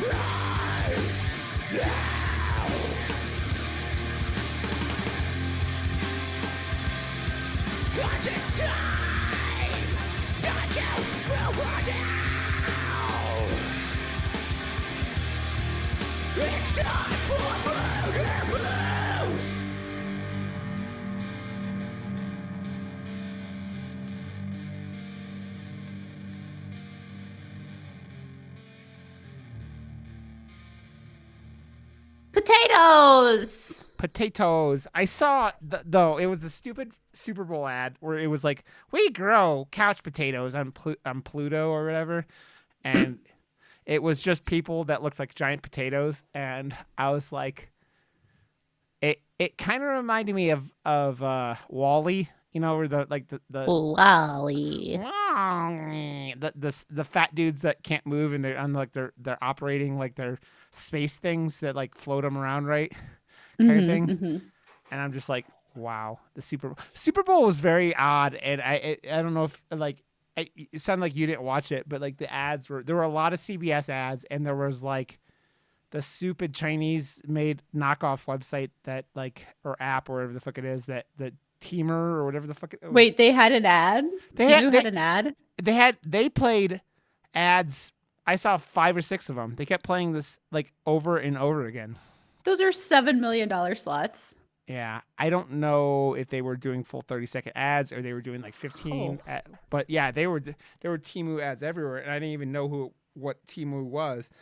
Cause it's time to move on now. It's time for murder blues. Potatoes. I saw though it was the stupid Super Bowl ad where it was like, we grow couch potatoes on Pluto or whatever, and it was just people that looked like giant potatoes, and I was like, it kind of reminded me of Wall-E, you know, where the Lolly. the fat dudes that can't move and they're on like they're operating like their space things that like float them around, right? Kind of thing. Mm-hmm. And I'm just like, wow, the Super Bowl was very odd, and I don't know if like it sounded like you didn't watch it, but like the ads there were a lot of CBS ads, and there was like the stupid Chinese made knockoff website that like or app or whatever the fuck it is that the Teamer or whatever the fuck it was. Wait, they had an ad? They had an ad? They played ads. I saw 5 or 6 of them. They kept playing this like over and over again. Those are $7 million slots. Yeah, I don't know if they were doing full 30-second ads or they were doing like 15. But yeah, there were Temu ads everywhere, and I didn't even know what Temu was.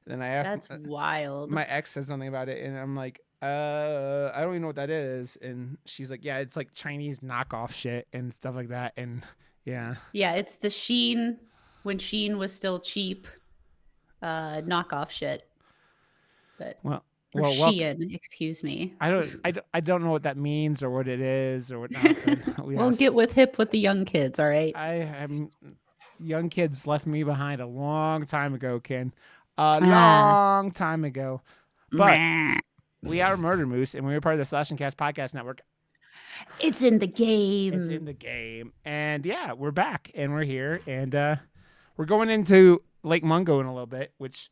And then I asked. That's wild. My ex said something about it, and I'm like, I don't even know what that is. And she's like, yeah, it's like Chinese knockoff shit and stuff like that. And yeah, it's the Shein when Shein was still cheap, knockoff shit. But Shein, excuse me. I don't know what that means or what it is or what not. We'll get with hip with the young kids, all right? Young kids left me behind a long time ago, Ken. Long time ago. But we are Murder Moose, and we are part of the Slash and Cast Podcast Network. It's in the game. And yeah, we're back, and we're here, and we're going into Lake Mungo in a little bit, which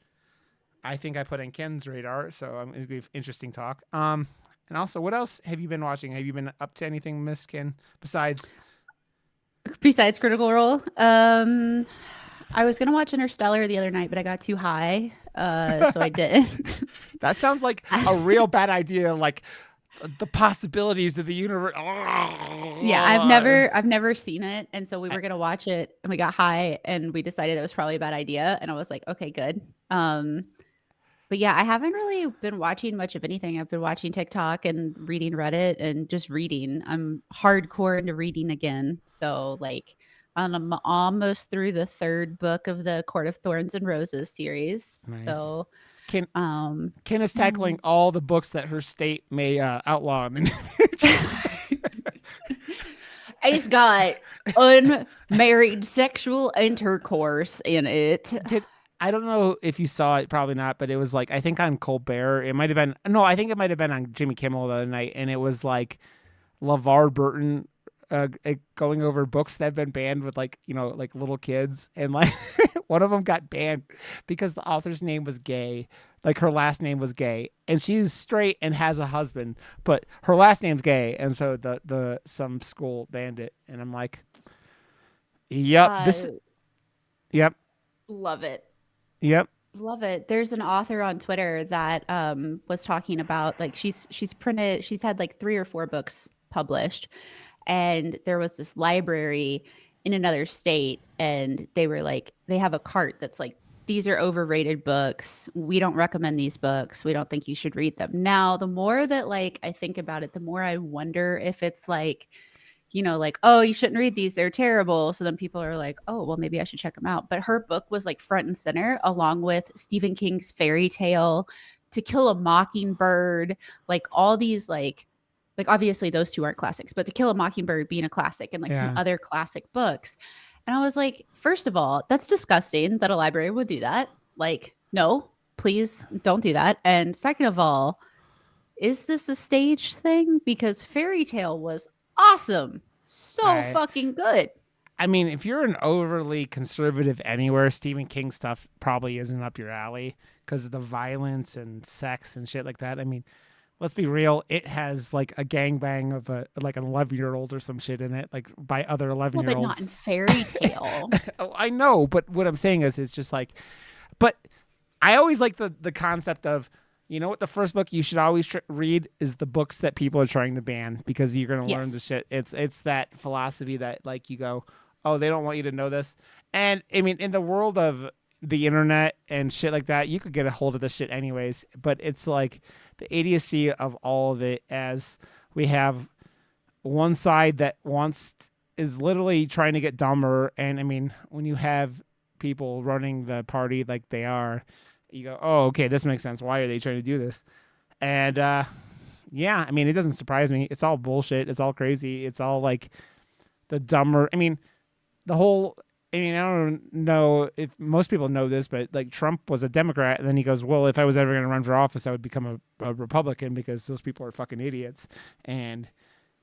I think I put on Ken's radar, so it's going to be interesting talk. And also, what else have you been watching? Have you been up to anything, Miss Ken, besides Critical Role? I was going to watch Interstellar the other night, but I got too high, so I didn't. That sounds like a real bad idea, like the possibilities of the universe. Yeah, I've never seen it, and so we were going to watch it, and we got high, and we decided that was probably a bad idea, and I was like, okay, good. But yeah, I haven't really been watching much of anything. I've been watching TikTok and reading Reddit and just reading. I'm hardcore into reading again. So like I'm almost through the 3rd book of the Court of Thorns and Roses series. Nice. So Ken is tackling all the books that her state may outlaw in the future. I just got unmarried sexual intercourse in it. I don't know if you saw it, probably not, but it was like, I think on Colbert, I think it might have been on Jimmy Kimmel the other night, and it was like LeVar Burton going over books that have been banned with like, you know, like little kids, and like one of them got banned because the author's name was gay, like her last name was gay, and she's straight and has a husband, but her last name's gay, and so some school banned it, and I'm like, yep, love it. Yep. Love it. There's an author on Twitter that was talking about like she's had like 3 or 4 books published, and there was this library in another state, and they were like, they have a cart that's like, these are overrated books. We don't recommend these books. We don't think you should read them. Now, the more that like I think about it, the more I wonder if it's like, you know, like, oh, you shouldn't read these, they're terrible. So then people are like, oh, well, maybe I should check them out. But her book was like front and center, along with Stephen King's Fairy Tale, To Kill a Mockingbird, like all these like obviously those 2 aren't classics, but To Kill a Mockingbird being a classic, and like some other classic books. And I was like, first of all, that's disgusting that a library would do that. Like, no, please don't do that. And second of all, is this a stage thing? Because Fairy Tale was awesome. So fucking good. I mean, if you're an overly conservative anywhere, Stephen King stuff probably isn't up your alley because of the violence and sex and shit like that. I mean, let's be real. It has like a gangbang of like an 11-year-old or some shit in it, like by other Well, but not in 11-year-olds. fairy tale. Oh, I know, but what I'm saying is, it's just like, but I always like the concept of, you know what, the first book you should always read is the books that people are trying to ban because you're gonna learn Yes. the shit. It's that philosophy that like you go, oh, they don't want you to know this, and I mean, in the world of the internet and shit like that, you could get a hold of this shit anyways. But it's like the idiocy of all of it, as we have one side that is literally trying to get dumber, and I mean, when you have people running the party like they are, you go, oh, okay, this makes sense. Why are they trying to do this? And yeah, I mean, it doesn't surprise me. It's all bullshit. It's all crazy. It's all like the dumber. I mean, the whole. I mean, I don't know if most people know this, but like Trump was a Democrat, and then he goes, well, if I was ever going to run for office, I would become a Republican because those people are fucking idiots. And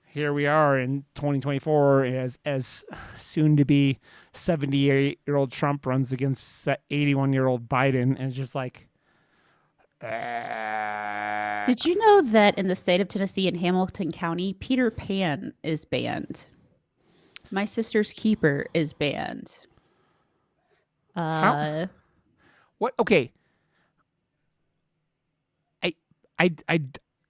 here we are in 2024 as soon to be 78-year-old Trump runs against 81-year-old Biden, and it's just like, Did you know that in the state of Tennessee in Hamilton County, Peter Pan is banned? My Sister's Keeper is banned. How? What? Okay.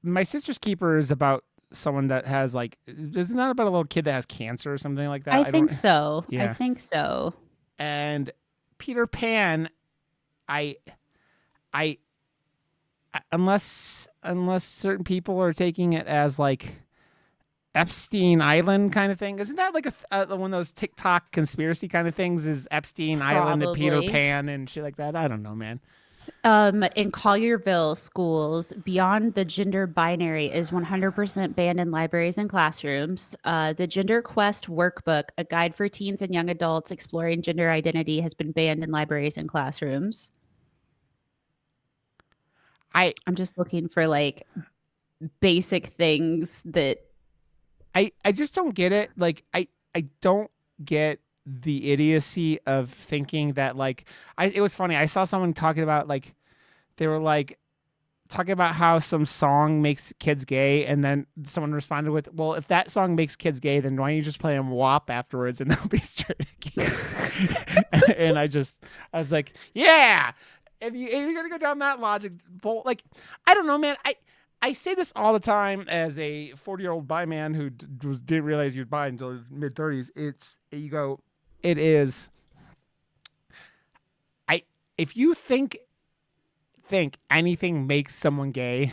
My Sister's Keeper is about someone that has like, isn't that about a little kid that has cancer or something like that? I think so. Yeah. I think so. And Peter Pan, I unless certain people are taking it as like Epstein Island kind of thing. Isn't that like one of those TikTok conspiracy kind of things? Is Epstein Island and Peter Probably. Pan and shit like that? I don't know, man. In Collierville schools, Beyond the Gender Binary is 100% banned in libraries and classrooms. The Gender Quest Workbook, a guide for teens and young adults exploring gender identity, has been banned in libraries and classrooms. I'm just looking for like basic things that I just don't get it. Like I don't get the idiocy of thinking that like it was funny. I saw someone talking about like they were like talking about how some song makes kids gay, and then someone responded with, well, if that song makes kids gay, then why don't you just play them WAP afterwards and they'll be straight again? And I was like, yeah, if you're gonna go down that logic, like, I don't know, man. I say this all the time as a 40-year-old bi man who didn't realize he was bi until his mid-30s. If you think anything makes someone gay,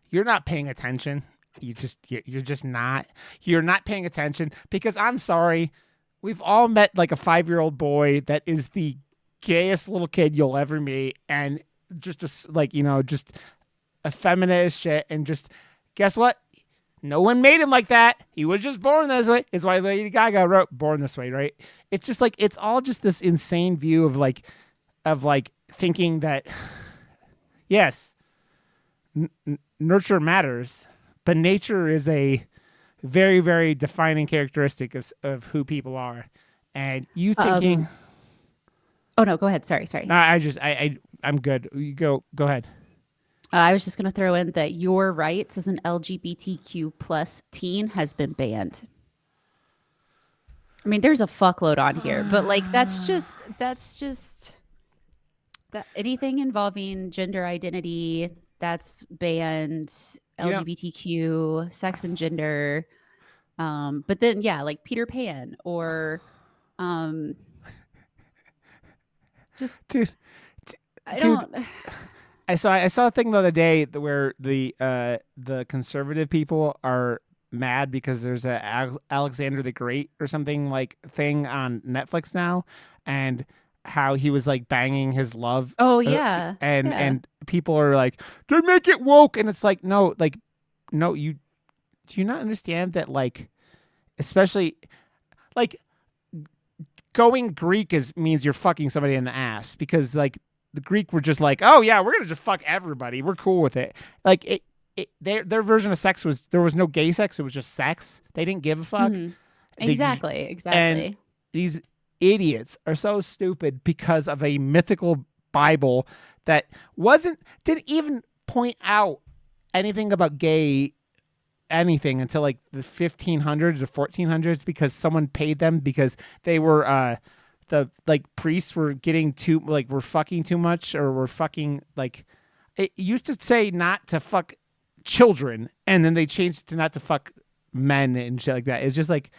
you're not paying attention. You're just not. You're not paying attention, because I'm sorry, we've all met like a 5-year-old boy that is the gayest little kid you'll ever meet, and just just effeminate as shit, and just guess what? No one made him like that. He was just born this way. It's why Lady Gaga wrote "Born This Way," right? It's just like, it's all just this insane view of thinking that yes, nurture matters, but nature is a very, very defining characteristic of who people are. And you thinking, oh no, go ahead. Sorry. no, I'm good. You go ahead. I was just going to throw in that your rights as an LGBTQ plus teen has been banned. I mean, there's a fuckload on here, but like, that's just that anything involving gender identity, that's banned. LGBTQ, sex and gender. But then, yeah, like Peter Pan or, just, Dude, I don't. I saw a thing the other day where the conservative people are mad because there's a Alexander the Great or something like thing on Netflix now, and how he was like banging his love. Oh yeah, and people are like, they make it woke, and it's like, no, you do you not understand that, like, especially like going Greek means you're fucking somebody in the ass, because like the Greek were just like, oh yeah, we're gonna just fuck everybody, we're cool with it. Like their version of sex was, there was no gay sex, it was just sex. They didn't give a fuck. Exactly. And these idiots are so stupid because of a mythical Bible that didn't even point out anything about gay anything until like the 1500s or 1400s because someone paid them because they were the like priests were getting too like were fucking too much or were fucking like it used to say not to fuck children and then they changed to not to fuck men and shit like that. It's just like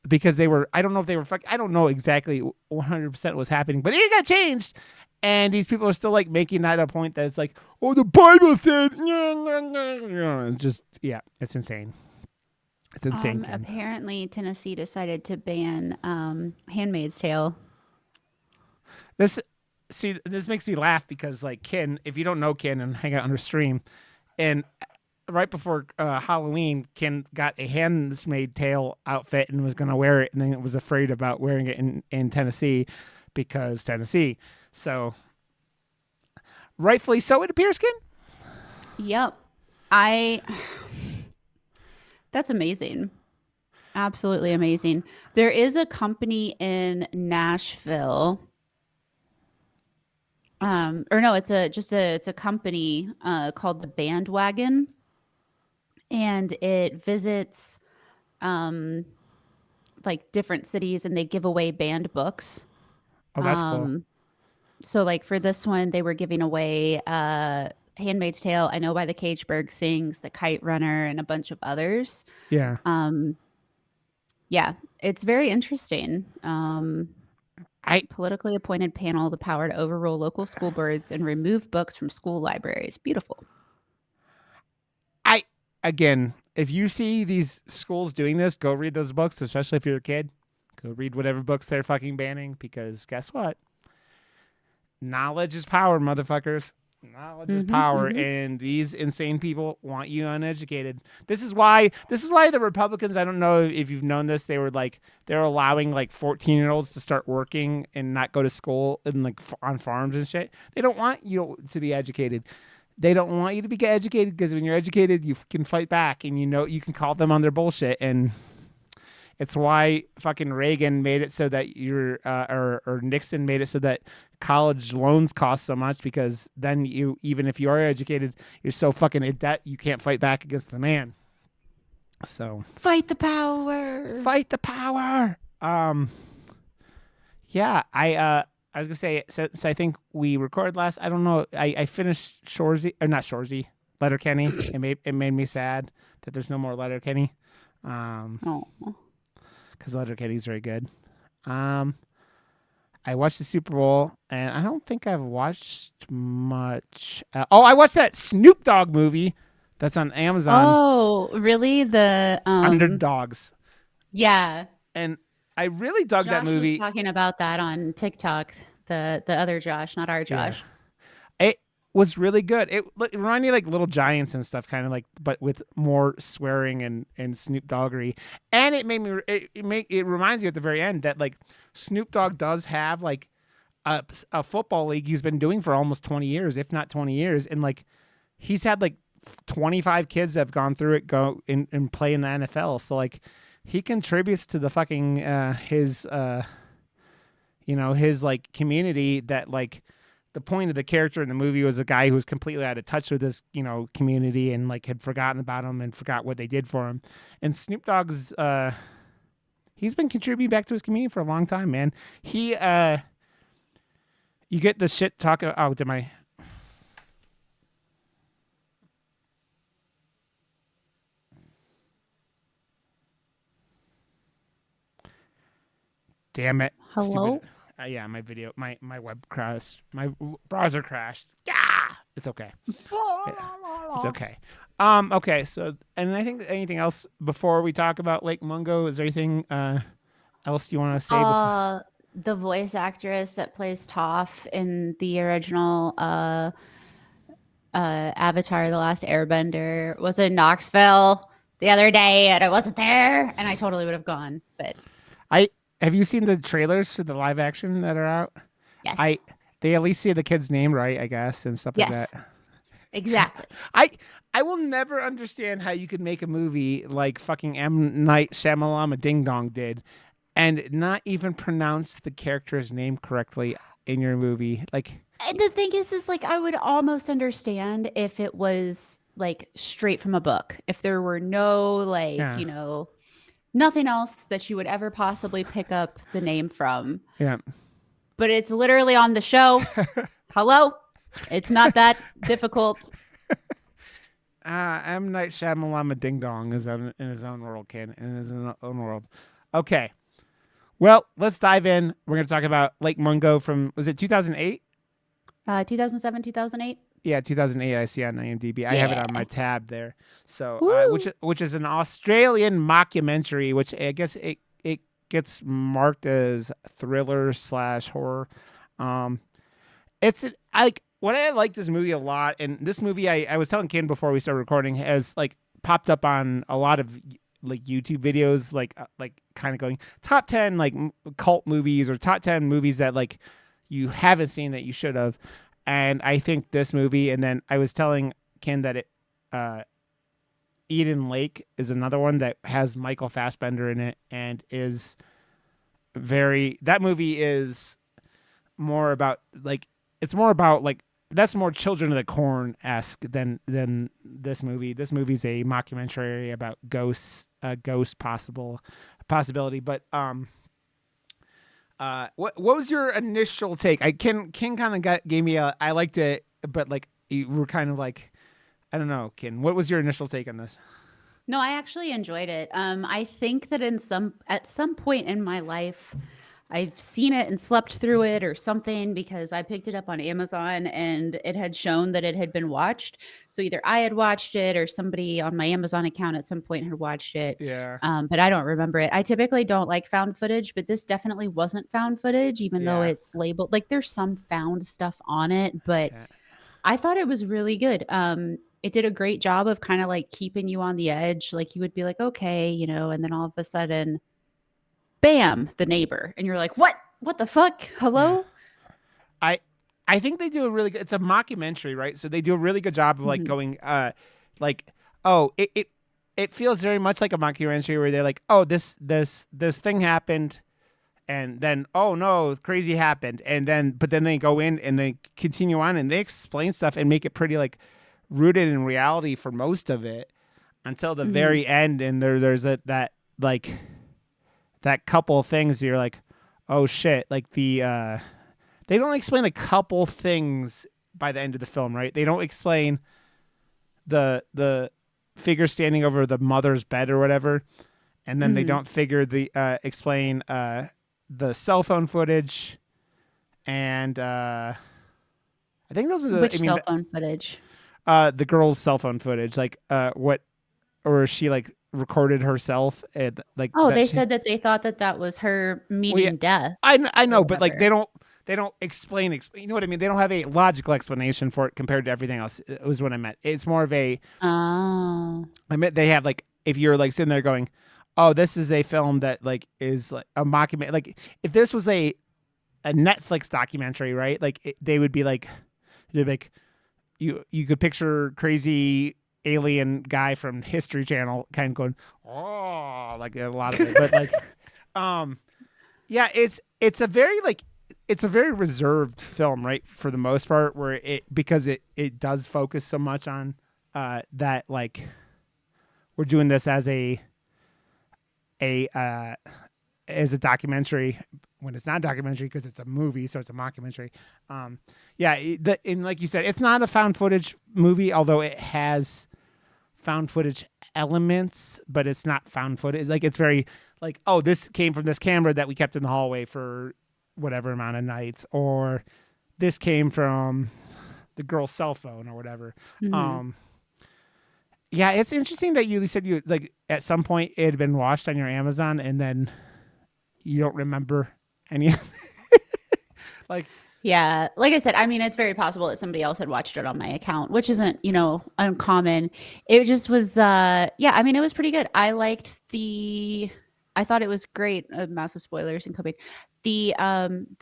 because they were I don't know if they were I don't know exactly 100% what was happening, but it got changed. And these people are still like making that a point that it's like, oh, the Bible said, it's just, yeah, it's insane. It's insane. Apparently, Tennessee decided to ban Handmaid's Tale. This makes me laugh because like Ken, if you don't know Ken and hang out on her stream, and right before Halloween, Ken got a Handmaid's Tale outfit and was going to wear it, and then was afraid about wearing it in Tennessee because Tennessee. So, rightfully so, it appears, Ken. Yep. That's amazing. Absolutely amazing. There is a company in Nashville. Or no, it's a company called the Bandwagon, and it visits like different cities, and they give away banned books. Oh, that's cool. So like for this one, they were giving away Handmaid's Tale, I Know by the Cage Bird Sings, The Kite Runner, and a bunch of others. Yeah. Yeah, it's very interesting. Politically appointed panel, the power to overrule local school boards and remove books from school libraries. Beautiful. Again, if you see these schools doing this, go read those books, especially if you're a kid. Go read whatever books they're fucking banning because guess what? Knowledge is power, motherfuckers. Knowledge is power, and these insane people want you uneducated. This is why the Republicans, I don't know if you've known this, they're allowing like 14-year-olds to start working and not go to school and like on farms and shit. They don't want you to be educated. They don't want you to be educated because when you're educated, you can fight back and you can call them on their bullshit. And it's why fucking Reagan made it so that or Nixon made it so that college loans cost so much because then even if you are educated, you're so fucking in debt you can't fight back against the man. So fight the power. Fight the power. Yeah, I was gonna say since I think we recorded last. I don't know. I finished Shorzy or not Shorzy. Letterkenny. It made me sad that there's no more Letterkenny. Because Letterkenny's very good. I watched the Super Bowl, and I don't think I've watched much. I watched that Snoop Dogg movie that's on Amazon. Oh, really? The Underdogs. Yeah. And I really dug that movie. Was talking about that on TikTok. The other Josh, not our Josh. Yeah. It was really good. It reminded me of like Little Giants and stuff, kind of like, but with more swearing and Snoop Doggery. And it made me. It reminds you at the very end that like Snoop Dogg does have like a football league he's been doing for almost 20 years, if not 20 years, and like he's had like 25 kids that have gone through it, go and play in the NFL. So like he contributes to the fucking his like community that like. The point of the character in the movie was a guy who was completely out of touch with his, community and like had forgotten about him and forgot what they did for him. And Snoop Dogg's, he's been contributing back to his community for a long time, man. He, you get the shit talk. Oh, did my? Damn it! Hello. Stupid. Yeah, my video, my web crashed, my browser crashed. Yeah, it's okay. It's okay. Okay. So, and I think anything else before we talk about Lake Mungo? Is there anything else you want to say? The voice actress that plays Toph in the original Avatar: The Last Airbender was in Knoxville the other day, and I wasn't there, and I totally would have gone, but. Have you seen the trailers for the live action that are out? Yes. They at least see the kid's name right, I guess, and stuff like that. Exactly. I will never understand how you could make a movie like fucking M. Night Shyamalan Ding Dong did and not even pronounce the character's name correctly in your movie. Like, And the thing is like I would almost understand if it was like straight from a book. If there were no like, yeah, nothing else that you would ever possibly pick up the name from. yeah. But it's literally on the show. Hello? It's not that difficult. M. Night Shyamalan Ding Dong is in his own world, in his own world. Okay. Well, let's dive in. We're going to talk about Lake Mungo from, was it 2008? 2007, 2008. Yeah, 2008. I see on IMDb. I have it on my tab there. So, Woo. which is an Australian mockumentary, which I guess it gets marked as thriller / horror. It's like what I like this movie a lot, and this movie I was telling Ken before we started recording has like popped up on a lot of like YouTube videos, like kind of going top 10 like cult movies or top 10 movies that like you haven't seen that you should have. And I think this movie, and then I was telling Ken that Eden Lake is another one that has Michael Fassbender in it and is that movie is more about like, it's more about like, that's more Children of the Corn-esque than this movie. This movie's a mockumentary about ghosts, ghost possibility. But what was your initial take? Ken kind of gave me I liked it, but like you were kind of like, I don't know, Ken. What was your initial take on this? No, I actually enjoyed it. I think that at some point in my life, I've seen it and slept through it or something because I picked it up on Amazon and it had shown that it had been watched. So either I had watched it or somebody on my Amazon account at some point had watched it. Yeah. But I don't remember it. I typically don't like found footage, but this definitely wasn't found footage, even though Yeah. it's labeled like there's some found stuff on it. But Yeah. I thought it was really good. It did a great job of kind of like keeping you on the edge. Like you would be like, okay, and then all of a sudden, bam, the neighbor. And you're like, what the fuck? Hello? I think they do a really good, it's a mockumentary, right? So they do a really good job of like going like, oh, it feels very much like a mockumentary where they're like, oh, this thing happened and then oh no, crazy happened. And then but then they go in and they continue on and they explain stuff and make it pretty like rooted in reality for most of it until the very end, and there's that like that couple of things you're like, oh shit, like they don't explain a couple things by the end of the film, right? They don't explain the figure standing over the mother's bed or whatever, and then they don't explain the cell phone footage, and I think those are the Which cell phone footage? The girl's cell phone footage, like or she like recorded herself and like. Oh, they said that they thought that was her meeting death. I know, but like they don't explain. You know what I mean? They don't have a logical explanation for it compared to everything else. It was what I meant. It's more of a. Oh. I meant they have like if you're like sitting there going, oh, this is a film that like is like a mockumentary. Like if this was a Netflix documentary, right? Like they would be like, they'd be like. You could picture crazy alien guy from History Channel kind of going, oh, like a lot of it, but like, yeah, it's a very reserved film, right? For the most part, where because it does focus so much on that like we're doing this as a documentary when it's not a documentary because it's a movie, so it's a mockumentary. And like you said, it's not a found footage movie, although it has found footage elements, but it's not found footage. Like it's very like, oh, this came from this camera that we kept in the hallway for whatever amount of nights, or this came from the girl's cell phone or whatever. Yeah, it's interesting that you said you like at some point it had been watched on your Amazon and then you don't remember any. Like, yeah, like I said, I mean, it's very possible that somebody else had watched it on my account, which isn't, uncommon. It just was, I mean, it was pretty good. I thought it was great. Massive spoilers incoming. The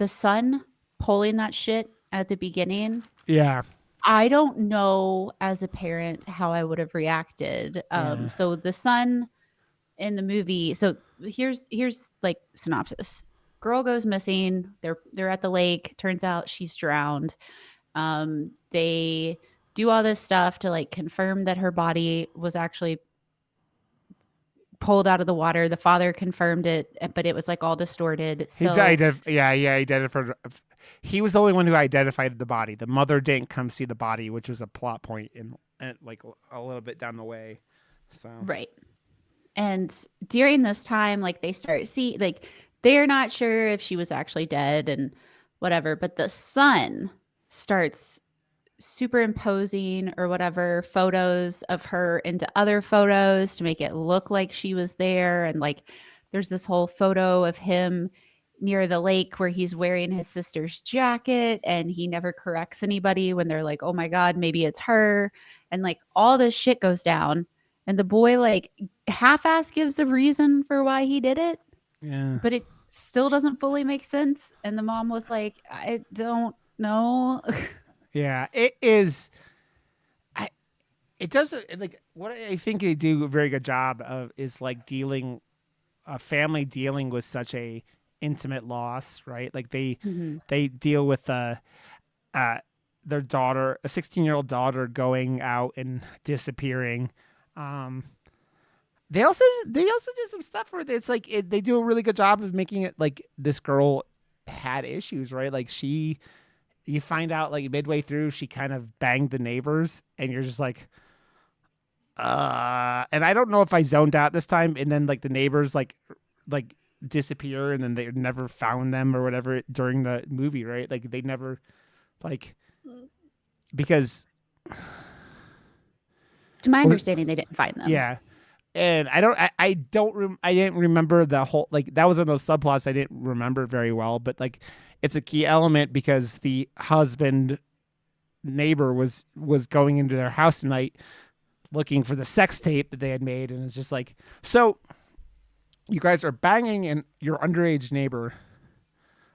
son pulling that shit at the beginning. yeah, I don't know as a parent how I would have reacted. Yeah. So the son in the movie, so here's like synopsis. Girl goes missing. They're at the lake. Turns out she's drowned. They do all this stuff to like confirm that her body was actually pulled out of the water. The father confirmed it, but it was like all distorted. He So died. Yeah, he identified. He was the only one who identified the body. The mother didn't come see the body, which was a plot point in like a little bit down the way. So right. And during this time, like they start see like they're not sure if she was actually dead and whatever, but the son starts superimposing or whatever photos of her into other photos to make it look like she was there. And like there's this whole photo of him near the lake where he's wearing his sister's jacket and he never corrects anybody when they're like, oh my God, maybe it's her. And like all this shit goes down. And the boy like half-ass gives a reason for why he did it, yeah, but it still doesn't fully make sense. And the mom was like, I don't know. yeah, it is. I it does like what I think they do a very good job of is like dealing a family dealing with such a intimate loss, right? Like Mhm. they deal with uh their daughter, a 16-year-old daughter going out and disappearing. Um they also do some stuff where it's like they do a really good job of making it like this girl had issues, right? Like you find out like midway through she kind of banged the neighbors and you're just like and I don't know if I zoned out this time and then like the neighbors like disappear and then they never found them or whatever during the movie, right? Like they never like because To my well, understanding, they didn't find them. yeah. And I didn't remember the whole like that was one of those subplots I didn't remember very well, but like it's a key element because the husband neighbor was going into their house tonight looking for the sex tape that they had made and it's just like so you guys are banging and your underage neighbor.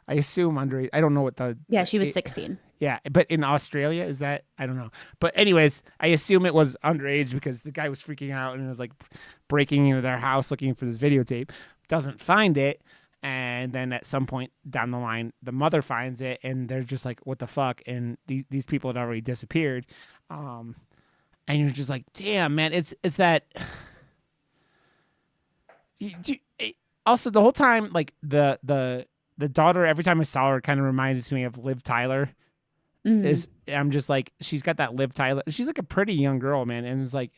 I assume underage. I don't know what Yeah, she was 16. yeah, but in Australia, is that I don't know. But anyways, I assume it was underage because the guy was freaking out and was like breaking into their house looking for this videotape. Doesn't find it, and then at some point down the line, the mother finds it, and they're just like, "What the fuck?" And these people had already disappeared. And you're just like, "Damn, man, it's that." Also, the whole time, like the daughter, every time I saw her, kind of reminds me of Liv Tyler. Mhm. I'm just like she's got that Liv Tyler. She's like a pretty young girl, man, and it's like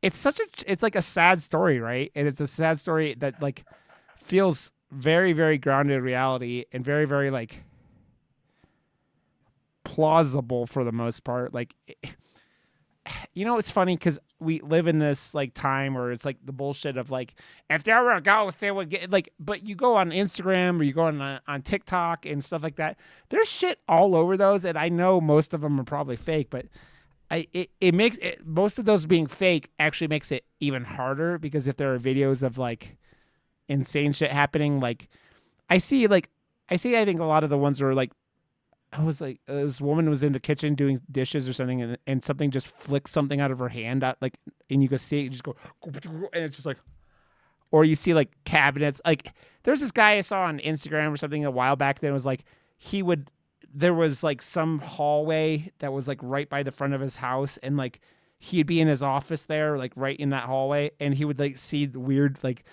it's like a sad story, right? And it's a sad story that like feels very very grounded in reality and very very like plausible for the most part. Like it's funny because we live in this like time where it's like the bullshit of like if there were a ghost they would get like but you go on Instagram or you go on TikTok and stuff like that there's shit all over those and I know most of them are probably fake but it makes it most of those being fake actually makes it even harder because if there are videos of like insane shit happening like I see I think a lot of the ones where like I was like, this woman was in the kitchen doing dishes or something, and something just flicks something out of her hand, out, like, and you can see it, you just go, and it's just like, or you see like cabinets. Like, there's this guy I saw on Instagram or something a while back that was like, there was like some hallway that was like right by the front of his house, and like he'd be in his office there, like right in that hallway, and he would like see the weird like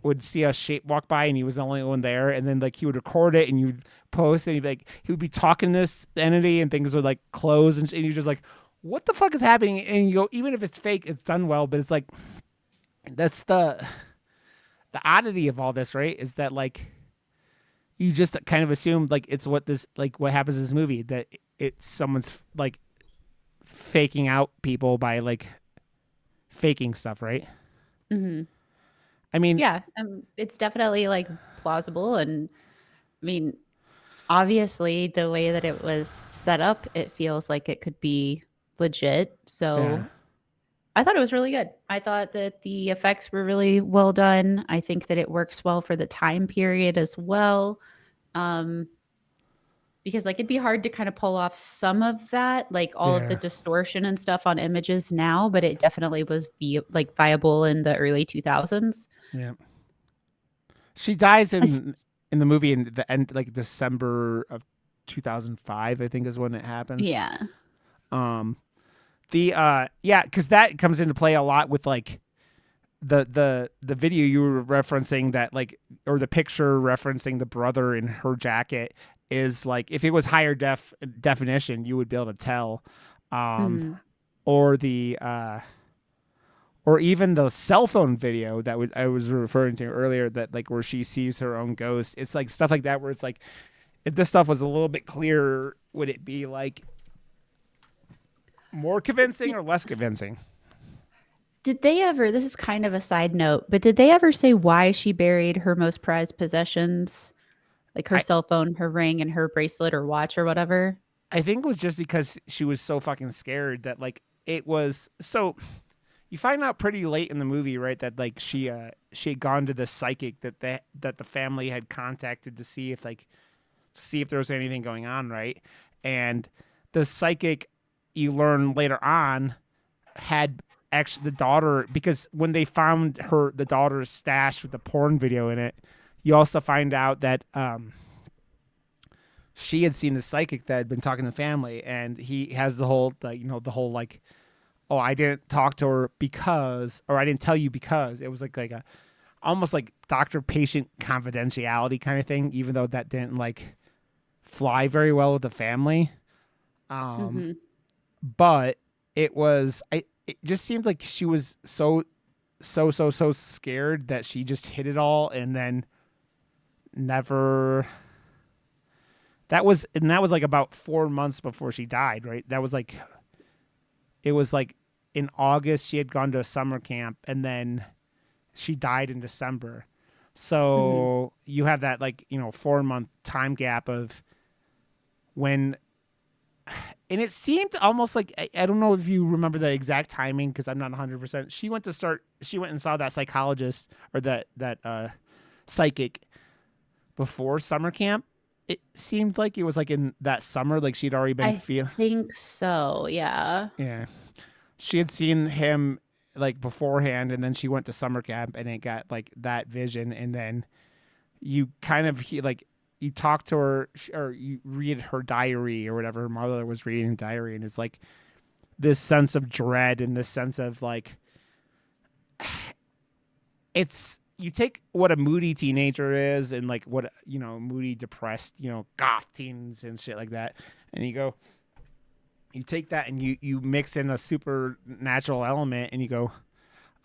would see a shape walk by and he was the only one there and then like he would record it and you'd post and he would be talking to this entity and things would like close and you're just like what the fuck is happening and you go even if it's fake it's done well but it's like that's the oddity of all this right is that like you just kind of assume like it's what happens in this movie that it's someone's like faking out people by like faking stuff right Mhm. I mean Yeah, it's definitely like plausible, and I mean, obviously, the way that it was set up, it feels like it could be legit. yeah So I thought it was really good. I thought that the effects were really well done. I think that it works well for the time period as well. Um, because like it'd be hard to kind of pull off some of that, like all of the Yeah. distortion and stuff on images now, but it definitely was like viable in the early 2000s. Yeah. She dies I s- in the movie in the end, like December of 2005, I think is when it happens. yeah. Um, yeah, because that comes into play a lot with like the video you were referencing that like, or the picture referencing the brother in her jacket is like, if it was higher definition, you would be able to tell. Um, Mhm. or the or even the cell phone video that I was referring to earlier, that like where she sees her own ghost. It's like stuff like that where it's like, if this stuff was a little bit clearer, would it be like more convincing Did, or less convincing? did they ever, this is kind of a side note, but did they ever say why she buried her most prized possessions, like her I cell phone, her ring, and her bracelet or watch or whatever? I think it was just because she was so fucking scared that like it was so. You find out pretty late in the movie, right, that like she had gone to the psychic that the family had contacted to see if like, see if there was anything going on, right? And the psychic, you learn later on, had actually the daughter, because when they found the daughter's stash with the porn video in it, you also find out that she had seen the psychic that had been talking to the family, and he has the whole like, the whole like, oh, I didn't talk to her because, or I didn't tell you because. It was like a almost like doctor patient confidentiality kind of thing, even though that didn't like fly very well with the family. Um, Hmm. but it just seemed like she was so scared that she just hid it all, and then never. That was like about 4 months before she died, right? That was like, it was like in August she had gone to a summer camp, and then she died in December. Hmm. So you have that like, 4 month time gap of when, and it seemed almost like, I don't know if you remember the exact timing because I'm not 100%. She went and saw that psychologist, or that psychic, before summer camp. It seemed like it was like in that summer, like she'd already been I feel. think so. Yeah. Yeah, she had seen him like beforehand, and then she went to summer camp and it got like that vision, and then you kind of like, you talk to her, or you read her diary or whatever. Her mother was reading a diary, and it's like this sense of dread and this sense of like, it's, you take what a moody teenager is, and like what, moody, depressed, goth teens and shit like that, and you take that and you mix in a supernatural element, and you go,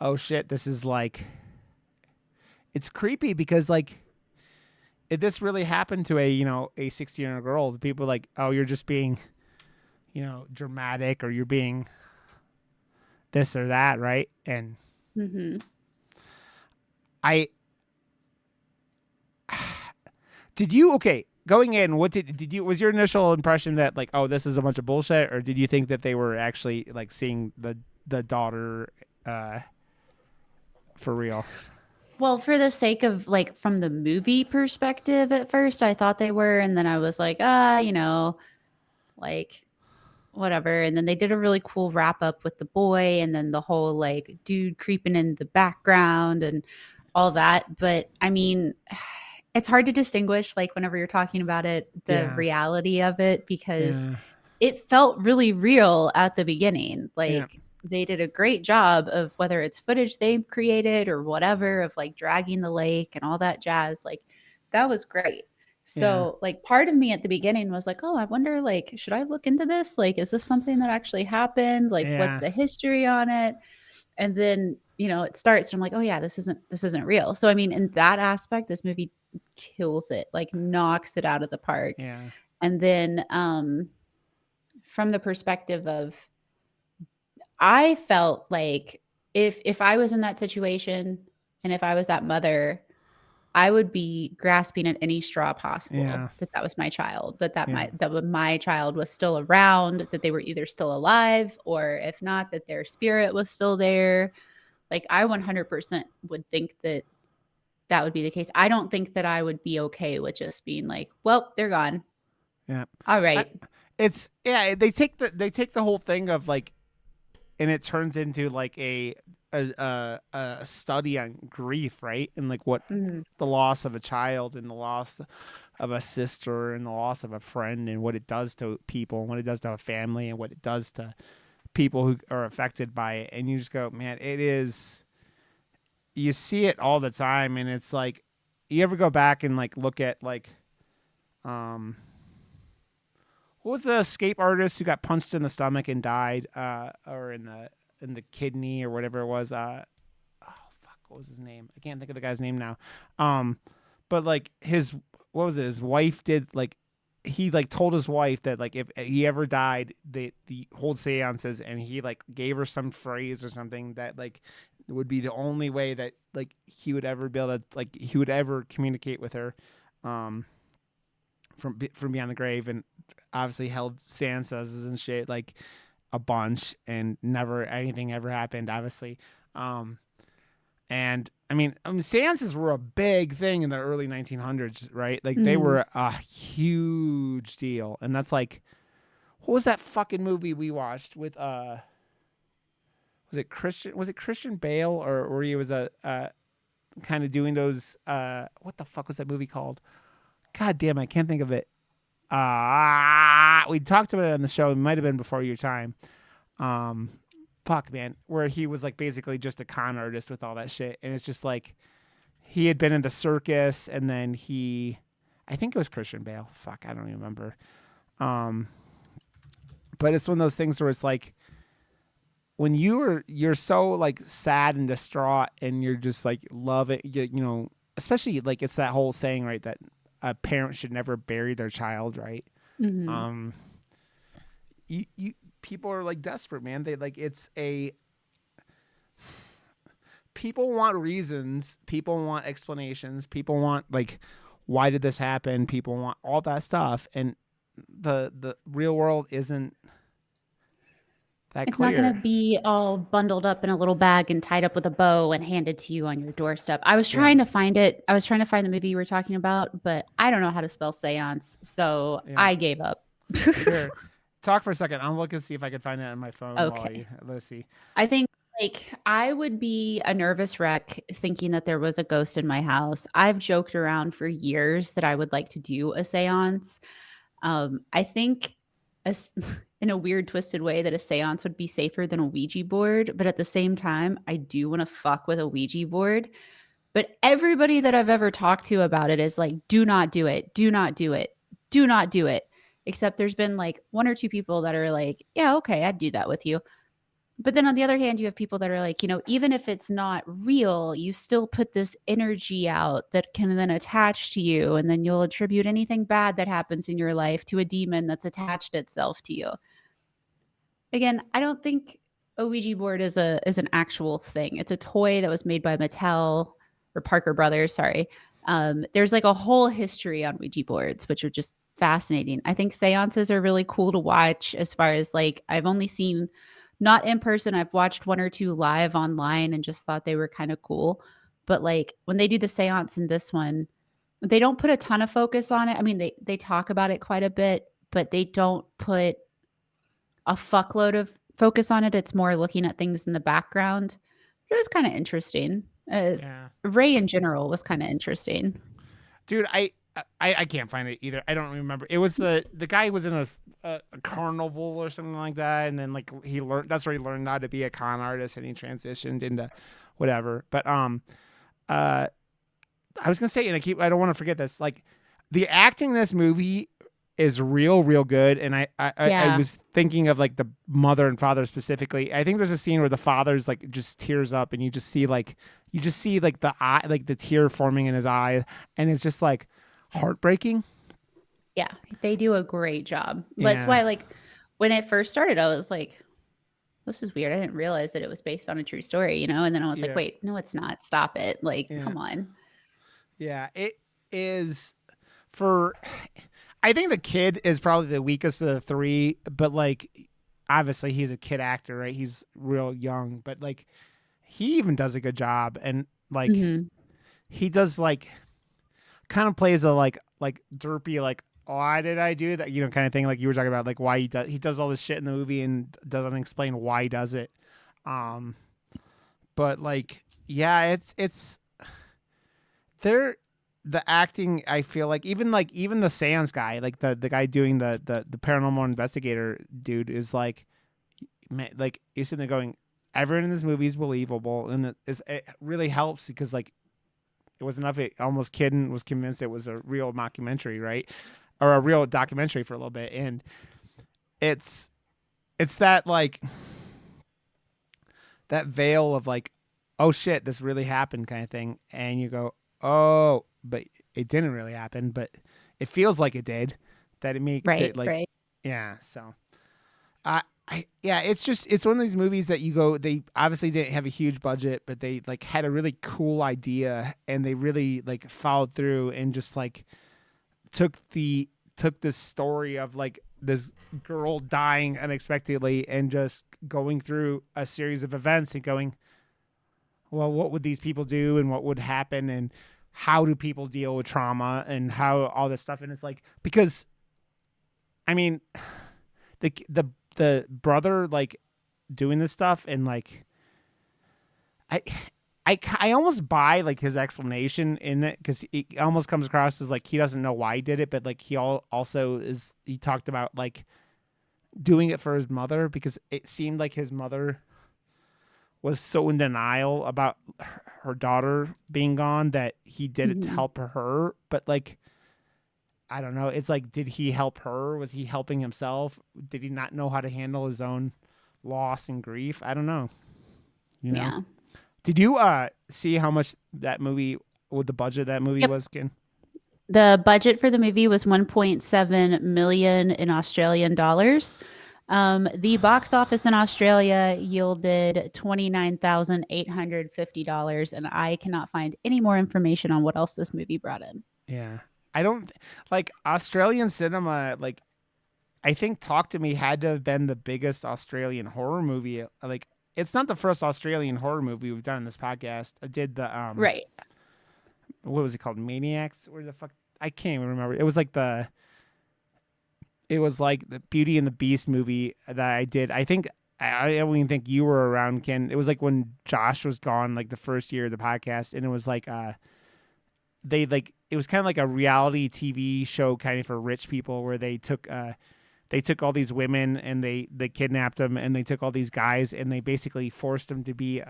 oh shit, this is like, it's creepy because like, if this really happened to a 16-year-old girl, the people are like, oh, you're just being, dramatic, or you're being this or that, right? And Hmm. I did you okay going in, what did you, was your initial impression that like, oh, this is a bunch of bullshit, or did you think that they were actually like seeing the daughter uh for real? Well, for the sake of like from the movie perspective, at first I thought they were, and then I was like, like whatever. And then they did a really cool wrap up with the boy, and then the whole like dude creeping in the background and all that. But I mean, it's hard to distinguish like whenever you're talking about it, the Yeah, reality of it, because yeah, it felt really real at the beginning. yeah, Like they did a great job of whether it's footage they created or whatever, of like dragging the lake and all that jazz. Like that was great. yeah, So like part of me at the beginning was like, oh, I wonder, like, should I look into this? Like, is this something that actually happened? Like, what's yeah, the history on it? And then, it starts and I'm like, oh yeah, this isn't real. So I mean, in that aspect, this movie kills it, like knocks it out of the park. yeah, And then from the perspective of, I felt like if I was in that situation and if I was that mother, I would be grasping at any straw possible yeah, that was my child, yeah, my child was still around, that they were either still alive, or if not, that their spirit was still there. Like I 100% would think that that would be the case. I don't think that I would be okay with just being like, well, they're gone. Yeah. All I, right. they take the whole thing of like, and it turns into like a study on grief, right? And like what Mhm. the loss of a child and the loss of a sister and the loss of a friend and what it does to people and what it does to a family and what it does to people who are affected by it. And you just go, man, it is, you see it all the time. And it's like, you ever go back and like look at like, um, what was the escape artist who got punched in the stomach and died, or in the kidney or whatever it was? Oh fuck, what was his name? I can't think of the guy's name now. But like his, what was it? His wife did like, he like told his wife that like if he ever died, the hold seances, and he like gave her some phrase or something that like would be the only way that like he would ever be able to, like he would ever communicate with her, um, from beyond the grave. And obviously held seances and shit like a bunch, and never anything ever happened, obviously. Um, and I mean, seances were a big thing in the early 1900s, right? Like they Mhm. were a huge deal. And that's like, what was that fucking movie we watched with was it Christian Bale, or where he was a kind of doing those what the fuck was that movie called? God damn, I can't think of it. We talked about it on the show. It might have been before your time. Um, fuck, man, where he was like basically just a con artist with all that shit, and it's just like he had been in the circus, and then I think it was Christian Bale. Fuck, I don't even remember. Um, but it's one of those things where it's like when you're so like sad and distraught, and you're just like love it, especially like it's that whole saying, right, that a parent should never bury their child, right? Mhm. Um, you people are like desperate, man. They like it's a people want reasons, people want explanations, people want like why did this happen? People want all that stuff, and the real world isn't that It's not going to clear. be all bundled up in a little bag and tied up with a bow and handed to you on your doorstep. I was Yeah, trying to find it. I was trying to find the movie you were talking about, but I don't know how to spell seance, so yeah. I gave up. Here, talk for a second. I'm looking to see if I can find it on my phone while Okay. let's see. I think like I would be a nervous wreck thinking that there was a ghost in my house. I've joked around for years that I would like to do a seance. I think in a weird twisted way that a seance would be safer than a Ouija board, but at the same time, I do want to fuck with a Ouija board. But everybody that I've ever talked to about it is like, do not do it. Do not do it. Do not do it. Except there's been like one or two people that are like, yeah, okay, I'd do that with you. But then on the other hand, you have people that are like, even if it's not real, you still put this energy out that can then attach to you. And then you'll attribute anything bad that happens in your life to a demon that's attached itself to you. Again, I don't think a Ouija board is an actual thing. It's a toy that was made by Mattel or Parker Brothers. Sorry. There's like a whole history on Ouija boards, which are just fascinating. I think seances are really cool to watch. As far as like, I've only seen not in person. I've watched one or two live online and just thought they were kind of cool. But like when they do the seance in this one, they don't put a ton of focus on it. I mean, they talk about it quite a bit, but they don't put a fuckload of focus on it. It's more looking at things in the background. It was kind of interesting. Yeah, Ray in general was kind of interesting. dude, I can't find it either. I don't remember. It was the guy who was in a carnival or something like that, and then like he learned, that's where he learned how to be a con artist, and he transitioned into whatever. But I was gonna say, and I don't want to forget this. Like the acting in this movie is real good, and I Yeah. was thinking of like the mother and father specifically. I think there's a scene where the father's like just tears up, and you just see like the eye, like the tear forming in his eye, and it's just like heartbreaking. Yeah. They do a great job. That's Yeah, why, like, when it first started, I was like, this is weird. I didn't realize that it was based on a true story. And then I was like, yeah, wait, no, it's not. Stop it. Like, yeah, come on. yeah. It is for. I think the kid is probably the weakest of the three, but like obviously he's a kid actor, right? He's real young, but like he even does a good job, and like Hmm. he does like kind of plays a like derpy like why did I do that? Kind of thing. Like you were talking about, like why he does all this shit in the movie and doesn't explain why he does it. But like, yeah, it's there. The acting, I feel like even the seance guy, like the guy doing the paranormal investigator dude is like, man, like you're sitting there going, everyone in this movie is believable, and it really helps because like it was enough. Almost Kidden was convinced it was a real mockumentary, right, or a real documentary for a little bit, and it's that like that veil of like, oh shit, this really happened kind of thing, and you go, oh, but it didn't really happen, but it feels like it did. That it makes it like, Right. yeah. So, yeah, it's one of these movies that you go. They obviously didn't have a huge budget, but they like had a really cool idea, and they really like followed through and just like took this story of like this girl dying unexpectedly and just going through a series of events and going, well, what would these people do and what would happen and how do people deal with trauma and how all this stuff. And it's like, because I mean, the brother like doing this stuff and like, I almost buy like his explanation in it because it almost comes across as like he doesn't know why he did it, but like he talked about like doing it for his mother because it seemed like his mother was so in denial about her daughter being gone that he did it to help her. But like, I don't know. It's like, did he help her? Was he helping himself? Did he not know how to handle his own loss and grief? I don't know. Yeah. Did you see how much that movie, what the budget of that movie was, Ken? The budget for the movie was 1.7 million in Australian dollars. The box office in Australia yielded $29,850, and I cannot find any more information on what else this movie brought in. Yeah. I don't like Australian cinema. Like, I think Talk to Me had to have been the biggest Australian horror movie. Like, it's not the first Australian horror movie we've done in this podcast. I did the Right. What was it called? Maniacs? Where the fuck? I can't even remember. It was like the Beauty and the Beast movie that I did. I think I don't even think you were around, Ken. It was like when Josh was gone, like the first year of the podcast, and it was like it was kind of like a reality TV show kind of for rich people where they took all these women and they kidnapped them and they took all these guys and they basically forced them to be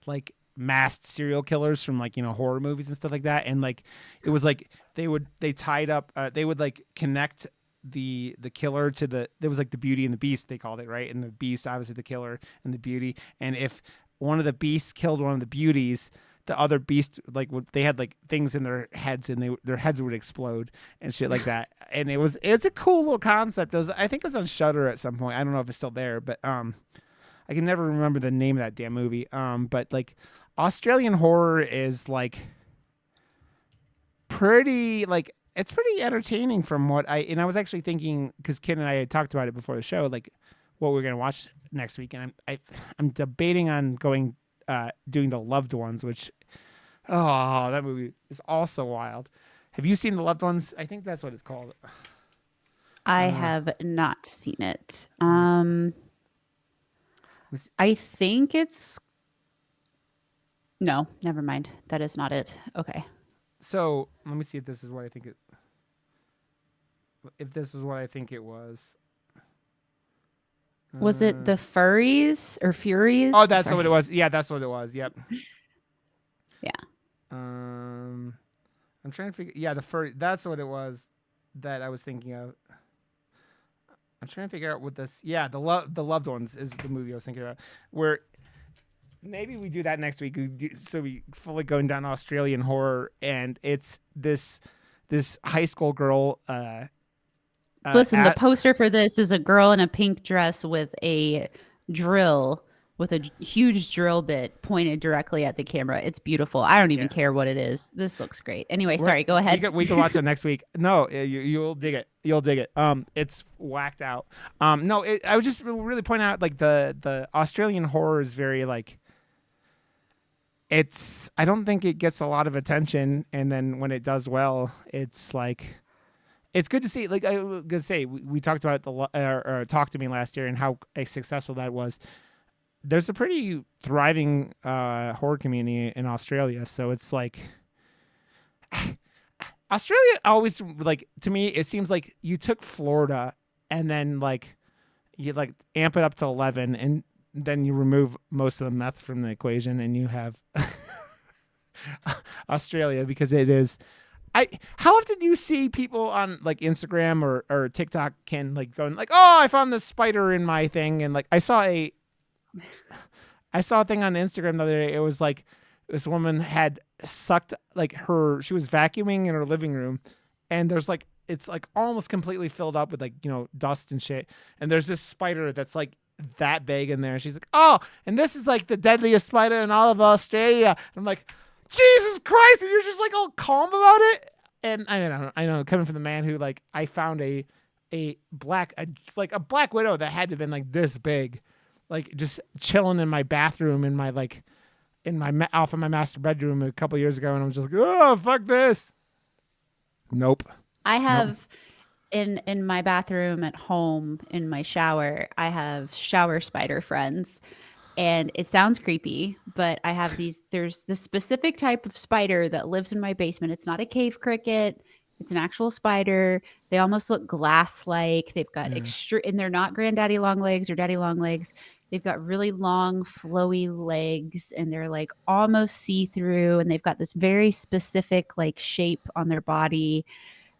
like masked serial killers from like horror movies and stuff like that. And like it was like they would like connect the killer to there was like the Beauty and the Beast, they called it, right? And the Beast obviously the killer and the beauty, and if one of the beasts killed one of the beauties, the other beast they had like things in their heads and their heads would explode and shit like that. And it's a cool little concept. I think it was on Shudder at some point. I don't know if it's still there, but I can never remember the name of that damn movie. But like Australian horror is like pretty like it's pretty entertaining from what I was actually thinking, because Ken and I had talked about it before the show, like what we're gonna watch next week, and I'm debating on doing The Loved Ones, which that movie is also wild. Have you seen The Loved Ones? I think that's what it's called. I have not seen it. I think it's no, never mind. That is not it. Okay. So let me see if this is what I think it. If this is what I think it was. Was it the Furries or Furies? Oh, that's what it was. Yeah, that's what it was. Yep. Yeah. I'm trying to figure. Yeah, the furry. That's what it was that I was thinking of. I'm trying to figure out what this. Yeah, the Loved Ones is the movie I was thinking about. Where maybe we do that next week. So we fully going down Australian horror, and it's this high school girl. Listen, the poster for this is a girl in a pink dress with a drill, with a huge drill bit pointed directly at the camera. It's beautiful. I don't even care what it is. This looks great. Anyway, sorry, go ahead. We can watch it next week. No, you'll dig it. You'll dig it. It's whacked out. No, I was just really pointing out like the Australian horror is very like. I don't think it gets a lot of attention, and then when it does well, it's like it's good to see. Like I was gonna say, we talked about or Talk to Me last year and how successful that was. There's a pretty thriving horror community in Australia, so it's like Australia always, like, to me it seems like you took Florida and then like you like amp it up to 11 and then you remove most of the meth from the equation and you have Australia, because it is. How often do you see people on like Instagram or TikTok can like going like, oh, I found this spider in my thing, and like I saw a thing on Instagram the other day. It was like this woman had sucked like she was vacuuming in her living room, and there's like it's like almost completely filled up with like, you know, dust and shit, and there's this spider that's like that big in there. She's like, oh, and this is like the deadliest spider in all of Australia. And I'm like, Jesus Christ, and you're just like all calm about it. And I know, coming from the man who like I found a black widow that had to have been like this big, like just chilling in my bathroom in my like off of my master bedroom a couple years ago, and I'm just like, oh, fuck this. Nope. I have in my bathroom at home in my shower, I have shower spider friends. And it sounds creepy, but I have there's this specific type of spider that lives in my basement. It's not a cave cricket. It's an actual spider. They almost look glass-like. They've got and they're not granddaddy long legs or daddy long legs. They've got really long, flowy legs, and they're like almost see-through. And they've got this very specific like shape on their body.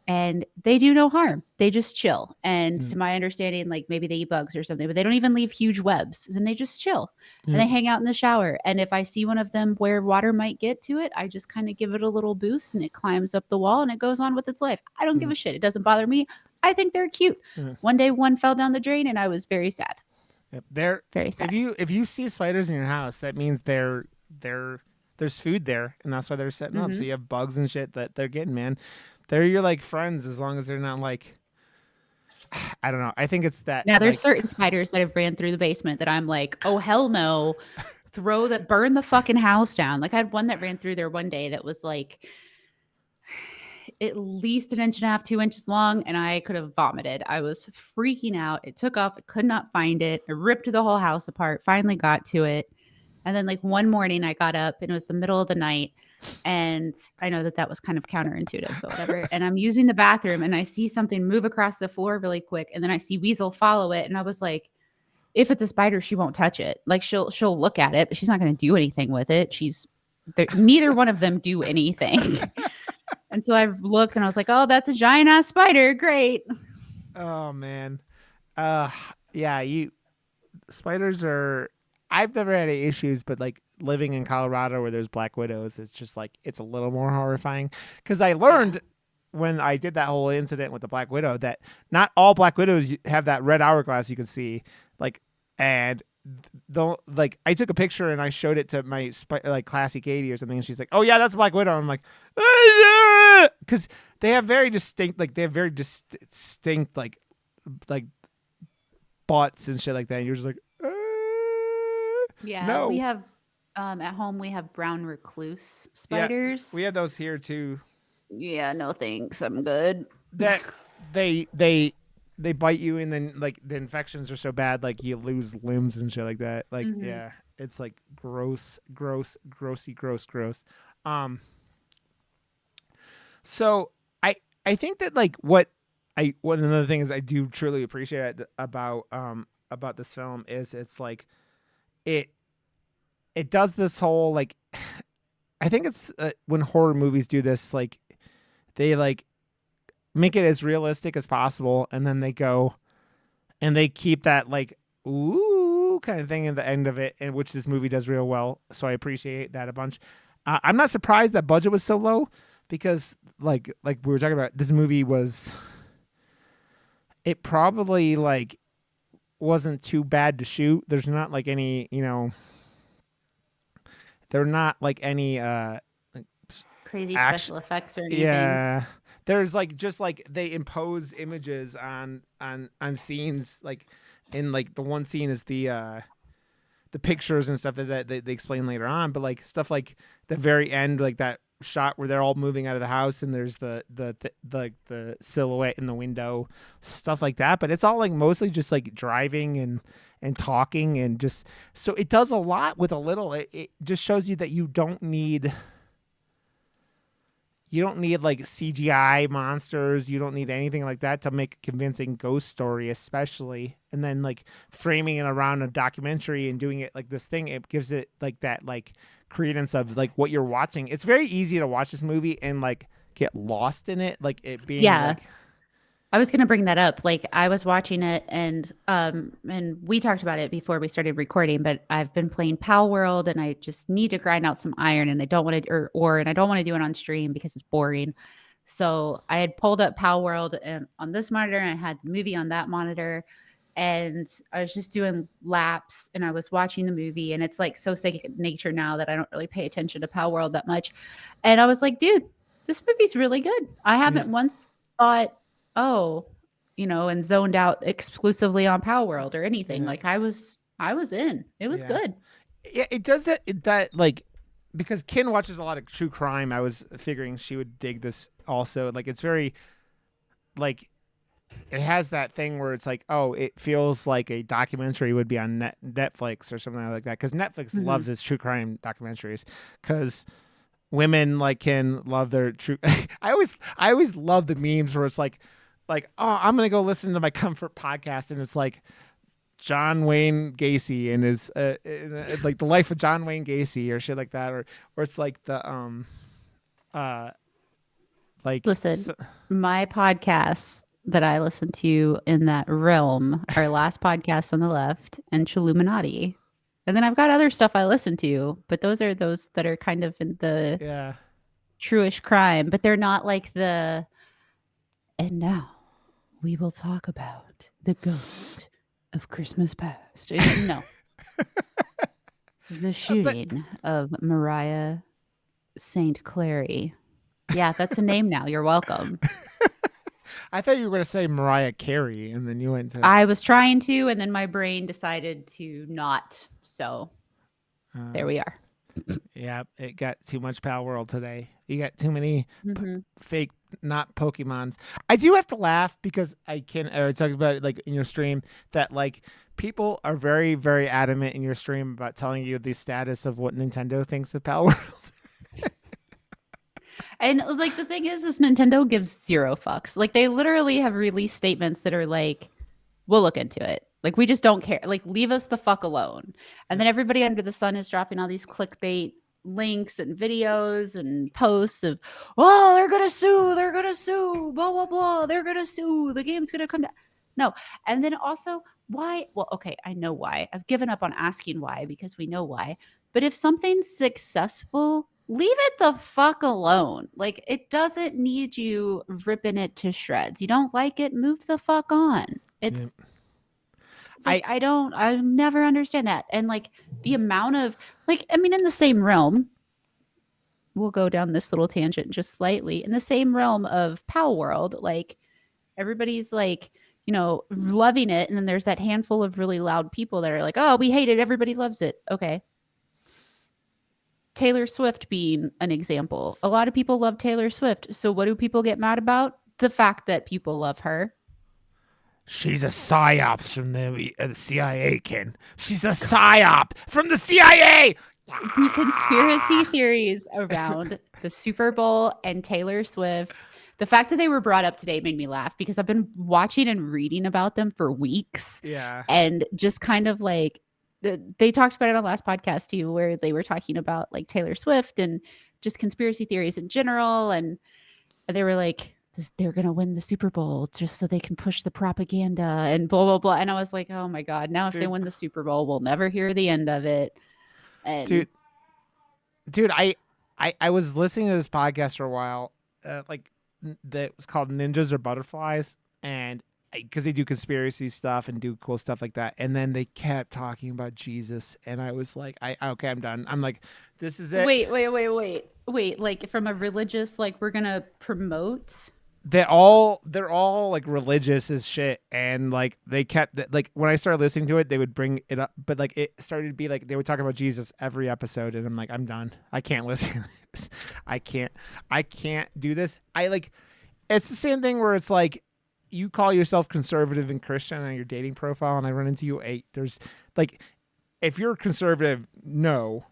And they do no harm. They just chill. And to my understanding, like maybe they eat bugs or something, but they don't even leave huge webs. And they just chill. And they hang out in the shower. And if I see one of them where water might get to it, I just kind of give it a little boost and it climbs up the wall and it goes on with its life. I don't give a shit. It doesn't bother me. I think they're cute. One day one fell down the drain and I was very sad. Yep. They're very sad. If you see spiders in your house, that means there's food there, and that's why they're setting up. So you have bugs and shit that they're getting, man. They're your like friends, as long as they're not like, I don't know. I think it's that. Now there's certain spiders that have ran through the basement that I'm like, oh hell no, burn the fucking house down. Like I had one that ran through there one day that was like at least 1.5 inches, 2 inches long, and I could have vomited. I was freaking out. It took off. I could not find it. I ripped the whole house apart. Finally got to it. And then like one morning I got up and it was the middle of the night, and I know that was kind of counterintuitive, but whatever. And I'm using the bathroom and I see something move across the floor really quick. And then I see Weasel follow it. And I was like, if it's a spider, she won't touch it. Like she'll look at it, but she's not going to do anything with it. Neither one of them do anything. And so I looked and I was like, oh, that's a giant ass spider. Great. Oh man. Yeah, spiders are, I've never had any issues, but like living in Colorado where there's black widows, it's just like, it's a little more horrifying. Because I learned when I did that whole incident with the black widow that not all black widows have that red hourglass you can see. Like, and I took a picture and I showed it to my like classy Katie or something, and she's like, oh yeah, that's a black widow. I'm like, because they have very distinct like butts and shit like that. And you're just like, yeah, no. We have at home we have brown recluse spiders. Yeah, we have those here too. Yeah, no thanks. I'm good. That they bite you, and then like the infections are so bad, like you lose limbs and shit like that. Like yeah, it's like gross. So I think that like one of the things I do truly appreciate about this film is it's like it does this whole like, I think it's when horror movies do this, like they like make it as realistic as possible, and then they go and they keep that like ooh kind of thing at the end of it, and which this movie does real well. So I appreciate that a bunch. I'm not surprised that budget was so low, because like we were talking about, this movie it probably like wasn't too bad to shoot. There's not like any, they're not like any crazy special effects or anything. Yeah. There's like just like they impose images on scenes, like in like the one scene is the the pictures and stuff that they explain later on, but like stuff like the very end, like that shot where they're all moving out of the house and there's the silhouette in the window, stuff like that. But it's all like mostly just like driving and talking, and just so it does a lot with a little. It just shows you that you don't need like CGI monsters. You don't need anything like that to make a convincing ghost story, especially. And then like framing it around a documentary and doing it like this thing, it gives it like that like credence of like what you're watching. It's very easy to watch this movie and like get lost in it, like it being like, I was going to bring that up. Like I was watching it and we talked about it before we started recording, but I've been playing Pal World and I just need to grind out some iron, and I don't want to, and I don't want to do it on stream because it's boring. So I had pulled up Pal World and on this monitor, and I had the movie on that monitor, and I was just doing laps and I was watching the movie, and it's like so second nature now that I don't really pay attention to Pal World that much. And I was like, dude, this movie's really good. I haven't once thought, oh, and zoned out exclusively on Power World or anything. Like I was in. It was good. Yeah, it does that like, because Kin watches a lot of true crime. I was figuring she would dig this also. Like it's very like, it has that thing where it's like, oh, it feels like a documentary would be on Netflix or something like that, because Netflix loves its true crime documentaries, because women like can love their true. I always love the memes where it's like, oh, I'm gonna go listen to my comfort podcast, and it's like John Wayne Gacy and his like the life of John Wayne Gacy or shit like that, or it's like the like listen, my podcasts that I listen to in that realm are Last Podcast on the Left and Chilluminati. And then I've got other stuff I listen to, but those that are kind of in the true-ish crime, but they're not like the, and now we will talk about the ghost of Christmas past. No. The shooting of Mariah St. Clary. Yeah, that's a name now. You're welcome. I thought you were going to say Mariah Carey, and then you went to... I was trying to, and then my brain decided to not. So there we are. Yeah, it got too much Pal World today. You got too many fake, not Pokemons. I do have to laugh because I talked about it like in your stream that like people are very, very adamant in your stream about telling you the status of what Nintendo thinks of Pal World. And like the thing is Nintendo gives zero fucks. Like they literally have released statements that are like, we'll look into it. Like we just don't care. Like leave us the fuck alone. And then everybody under the sun is dropping all these clickbait links and videos and posts of, oh, they're gonna sue, blah blah blah, they're gonna sue, the game's gonna come down. No. And then also, why? Well, okay, I know why. I've given up on asking why because we know why. But if something's successful, leave it the fuck alone. Like it doesn't need you ripping it to shreds. You don't like it, move the fuck on. It's like, I never understand that. And like the amount of like, I mean, in the same realm, we'll go down this little tangent just slightly. In the same realm of Pow World, like everybody's like, loving it. And then there's that handful of really loud people that are like, oh, we hate it. Everybody loves it. Okay. Taylor Swift being an example. A lot of people love Taylor Swift. So what do people get mad about? The fact that people love her. She's a psyops from the CIA, Ken. She's a psyop from the CIA. The conspiracy theories around the Super Bowl and Taylor Swift. The fact that they were brought up today made me laugh because I've been watching and reading about them for weeks. Yeah. And just kind of like, they talked about it on last podcast too, where they were talking about like Taylor Swift and just conspiracy theories in general. And they were like, they're going to win the Super Bowl just so they can push the propaganda and blah, blah, blah. And I was like, oh my God, now if they win the Super Bowl, we'll never hear the end of it. And dude, I was listening to this podcast for a while, that was called Ninjas or Butterflies. And because they do conspiracy stuff and do cool stuff like that. And then they kept talking about Jesus. And I was like, okay, I'm done. I'm like, this is it. Wait. Like from a religious, like we're going to promote they're all like religious as shit, and like they kept like when I started listening to it, they would bring it up, but like it started to be like they would talk about Jesus every episode, and I'm like, I'm done. I can't listen to this. I can't do this. I like it's the same thing where it's like you call yourself conservative and Christian on your dating profile, and I run into you. There's like if you're conservative, no.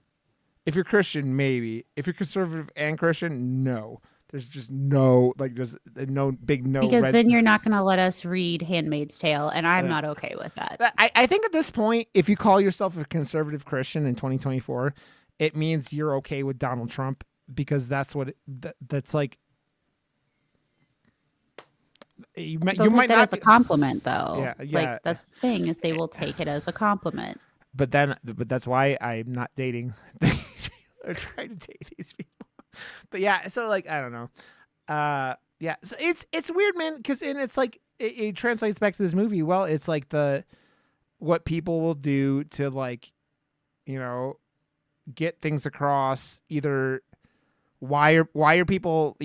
If you're Christian, maybe. If you're conservative and Christian, no. There's just no, like, there's no big no. Because then you're not going to let us read Handmaid's Tale, and I'm Yeah. not okay with that. I think at this point, if you call yourself a conservative Christian in 2024, it means you're okay with Donald Trump, because that's what that's like. You might That not as a compliment, though. Yeah. Like that's the thing is they will take it as a compliment. But that's why I'm not dating these people or trying to date these people. But yeah, so like I don't know. Yeah, so it's weird, man, because it's like it translates back to this movie. Well, it's like what people will do to like, get things across. Either why are people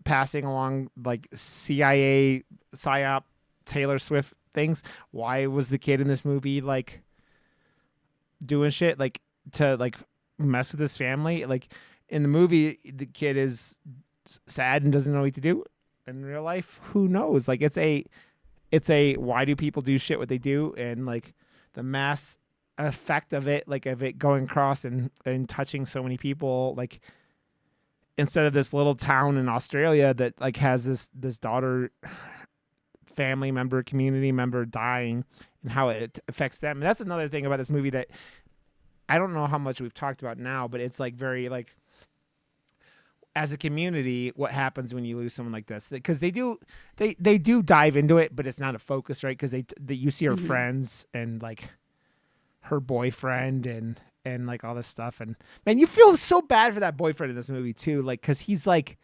passing along like CIA psyop Taylor Swift things? Why was the kid in this movie like doing shit like to like mess with his family? Like in the movie, the kid is sad and doesn't know what to do. In real life, who knows? Like it's a why do people do shit what they do, and like the mass effect of it, like of it going across and touching so many people. Like instead of this little town in Australia that like has this daughter, family member, community member dying, and how it affects them. And that's another thing about this movie that I don't know how much we've talked about now, but it's like very like as a community, what happens when you lose someone like this? Because they do dive into it, but it's not a focus, right? Because you see her friends and like her boyfriend and like all this stuff, and man, you feel so bad for that boyfriend in this movie too, like because he's like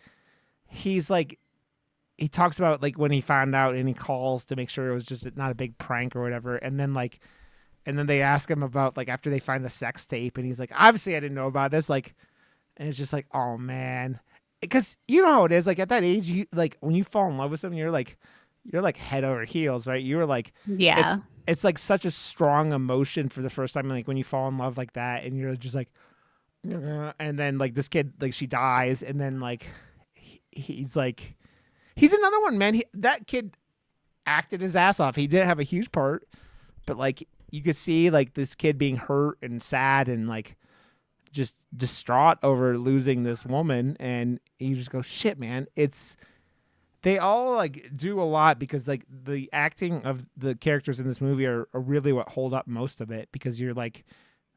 he talks about like when he found out and he calls to make sure it was just not a big prank or whatever, and then they ask him about like after they find the sex tape, and he's like, obviously I didn't know about this, like. And it's just like, oh man, because you know how it is. Like at that age, you like when you fall in love with someone, you're like head over heels, right? You were like, yeah, it's like such a strong emotion for the first time. Like when you fall in love like that, and you're just like, and then like this kid, like she dies, and then like he's another one, man. That kid acted his ass off. He didn't have a huge part, but like you could see like this kid being hurt and sad and like just distraught over losing this woman, and you just go, shit, man. They all like do a lot, because like the acting of the characters in this movie are really what hold up most of it, because you're like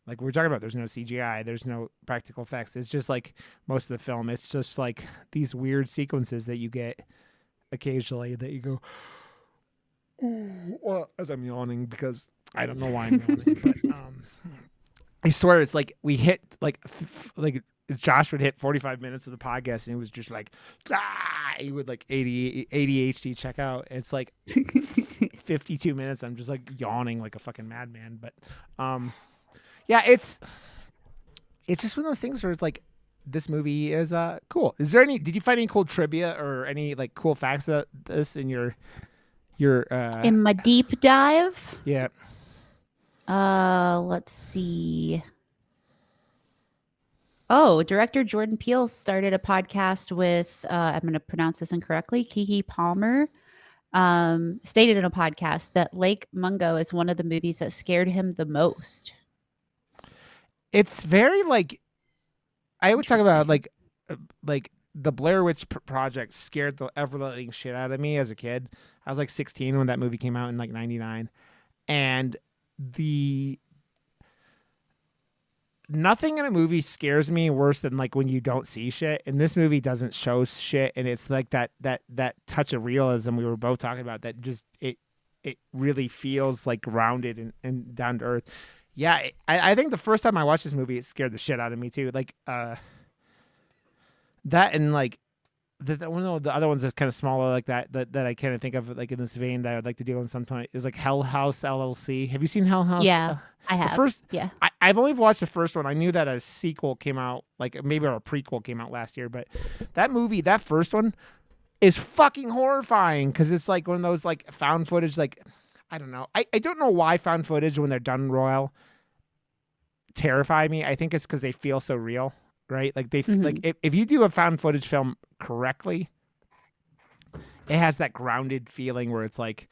we're talking about, there's no CGI, there's no practical effects. It's just like most of the film, it's just like these weird sequences that you get occasionally that you go, well, as I'm yawning because I don't know why I'm yawning, but I swear it's like we hit like Josh would hit 45 minutes of the podcast and it was just like he would like ADHD check out. It's like 52 minutes. I'm just like yawning like a fucking madman. But yeah, it's just one of those things where it's like this movie is cool. Did you find any cool trivia or any like cool facts about this in your in my deep dive? Yeah. Let's see. Oh, director Jordan Peele started a podcast with, I'm going to pronounce this incorrectly, Keke Palmer, stated in a podcast that Lake Mungo is one of the movies that scared him the most. It's very like, I would talk about like the Blair Witch Project scared the ever-loving shit out of me as a kid. I was like 16 when that movie came out in like 99. And nothing in a movie scares me worse than like when you don't see shit, and this movie doesn't show shit, and it's like that touch of realism we were both talking about that just it really feels like grounded and down to earth. Yeah, I think the first time I watched this movie, it scared the shit out of me too. Like that, and like one of the other ones that's kind of smaller like that I kind of think of like in this vein that I would like to do on some point is like Hell House LLC. Have you seen Hell House? Yeah, I have. Yeah. I've only watched the first one. I knew that a sequel came out, like maybe a prequel came out last year, but that movie, that first one, is fucking horrifying because it's like one of those like found footage, like I don't know. I don't know why found footage when they're done royal terrify me. I think it's because they feel so real, right? Like like if you do a found footage film correctly, it has that grounded feeling where it's like,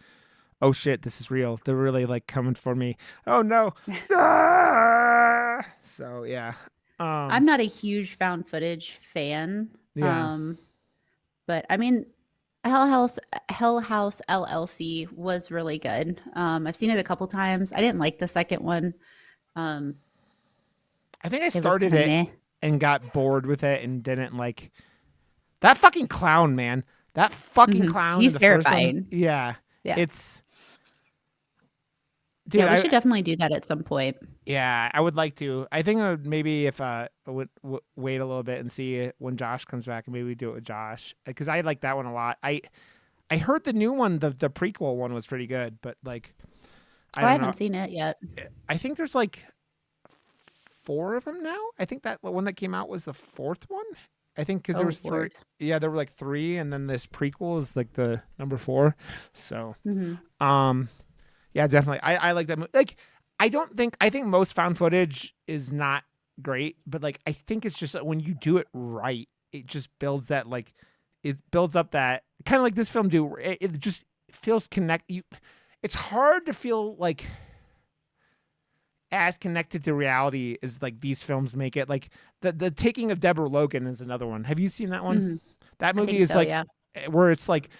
oh shit, this is real. They're really like coming for me. Oh no. Ah! So yeah. I'm not a huge found footage fan. Yeah. But I mean, Hell House LLC was really good. I've seen it a couple times. I didn't like the second one. Um, I think I it was started kind of it meh. and got bored with it and didn't like that fucking clown, man. That fucking clown in He's the first one. terrifying. Yeah. Yeah. It's dude, Yeah, we should definitely do that at some point. yeah, I would like to. I think I would maybe if I would wait a little bit and see it when Josh comes back, and maybe we do it with Josh because I like that one a lot. I heard the new one, the prequel one was pretty good, but like I I don't know. haven't seen it yet. I think there's like 4 of them now. I think that one that came out was the 4th one. I think because there was 3. Lord. Yeah, there were like 3, and then this prequel is like the number 4. So, Mm-hmm. yeah, definitely. I like that movie. Like, I think most found footage is not great, but like I think it's just that when you do it right, it just builds that like it builds up that kind of like this film do. It just feels it's hard to feel like as connected to reality as like these films make it. Like the Taking of Deborah Logan is another one. Have you seen that one? Mm-hmm. That I movie think is so, like yeah. where it's like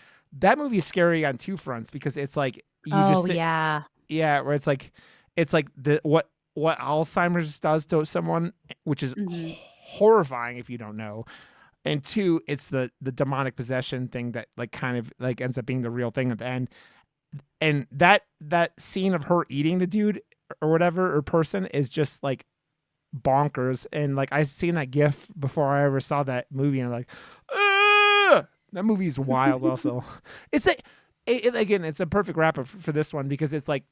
that movie is scary on 2 fronts because it's like you Oh, just yeah. yeah, where it's like the what Alzheimer's does to someone, which is Mm-hmm. horrifying if you don't know. And 2, it's the demonic possession thing that like kind of like ends up being the real thing at the end. And that scene of her eating the dude or whatever or person is just like bonkers. And like I've seen that gif before I ever saw that movie, and I'm like, ugh! That movie is wild. Also, it's again, it's a perfect wrap up for this one because it's like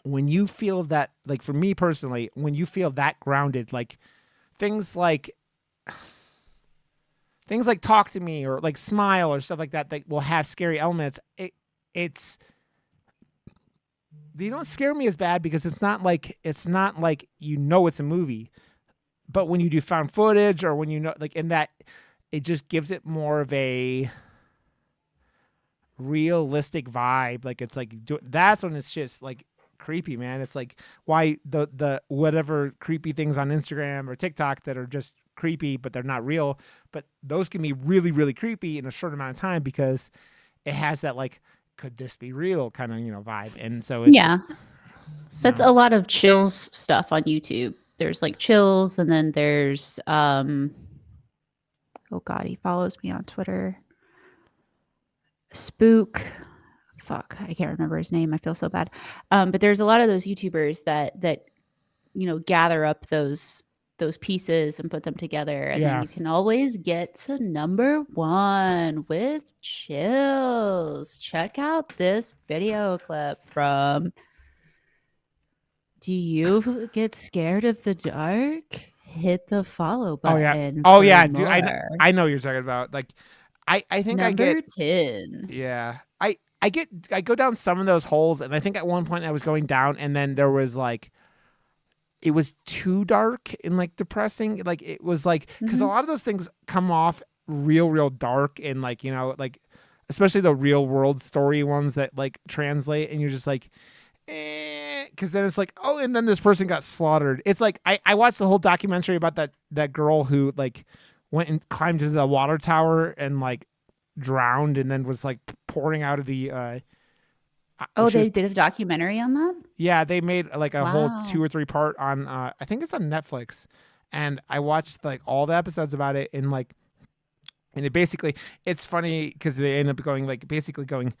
when you feel that, like for me personally, when you feel that grounded, like things like Talk to Me or like Smile or stuff like that will have scary elements. It's they don't scare me as bad because it's not like it's a movie. But when you do found footage or when like in that, it just gives it more of a realistic vibe. Like it's like that's when it's just like creepy, man. It's like why the whatever creepy things on Instagram or TikTok that are just creepy but they're not real, but those can be really really creepy in a short amount of time because it has that like could this be real kind of vibe. And so it's That's a lot of chills stuff on YouTube. There's like chills, and then there's oh god, he follows me on Twitter. Spook. Fuck, I can't remember his name. I feel so bad. But there's a lot of those YouTubers that gather up those pieces and put them together, and then you can always get to number 1 with chills. Check out this video clip from Do You Get Scared of the Dark? Hit the follow button. Oh yeah, dude. More. I know what you're talking about. Like, I think I get Number 10. yeah. I go down some of those holes, and I think at one point I was going down, and then there was like it was too dark and like depressing. Like it was like because a lot of those things come off real dark and like like especially the real world story ones that like translate, and you're just like. Because then it's like, oh, and then this person got slaughtered. It's like I watched the whole documentary about that girl who like went and climbed into the water tower and like drowned and then was like pouring out of the They did a documentary on that? yeah, they made like a whole Wow. 2 or 3 part on I think it's on Netflix, and I watched like all the episodes about it, and like and it basically it's funny because they end up going like basically going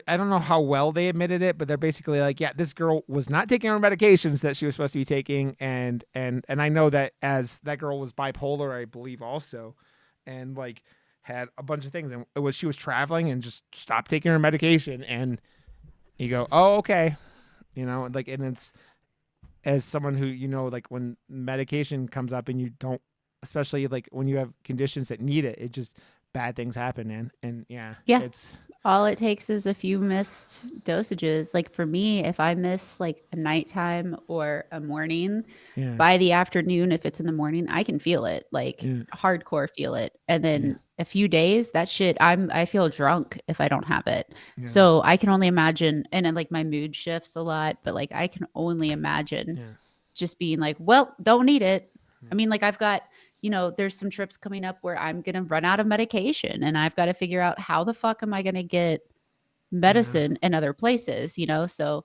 I don't know how well they admitted it, but they're basically like, yeah, this girl was not taking her medications that she was supposed to be taking, and I know that as that girl was bipolar, I believe also, and like had a bunch of things, and she was traveling and just stopped taking her medication, and you go, oh okay, like, and it's as someone who like when medication comes up and you don't, especially like when you have conditions that need it, it just bad things happen, man. And yeah, Yeah. it's All it takes is a few missed dosages. Like for me, if I miss like a nighttime or a morning, yeah, by the afternoon, if it's in the morning, I can feel it, like yeah, hardcore feel it. And yeah, then a few days, that shit, I feel drunk if I don't have it. yeah, So I can only imagine, and then like my mood shifts a lot, but like I can only imagine yeah. just being like, well, don't need it. I mean, like I've got, there's some trips coming up where I'm going to run out of medication and I've got to figure out how the fuck am I going to get Yeah. medicine in other places. So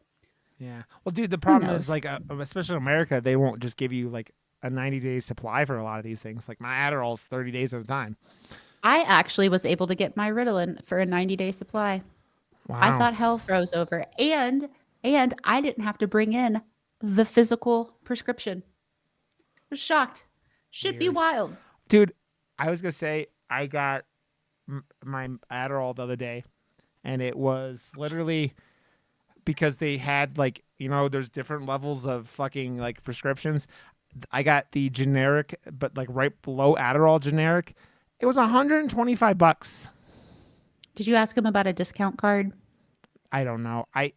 Yeah. Well, dude, the who problem is knows? like, especially in America, they won't just give you like a 90-day supply for a lot of these things. Like my Adderall's 30 days at a time. I actually was able to get my Ritalin for a 90-day supply. I Wow. thought hell froze over and I didn't have to bring in the physical prescription. I was shocked. Should be Weird. wild. Dude, I was going to say, I got my Adderall the other day, and it was literally because they had like, there's different levels of fucking like prescriptions. I got the generic, but like right below Adderall generic. It was $125. Did you ask him about a discount card? I don't know. I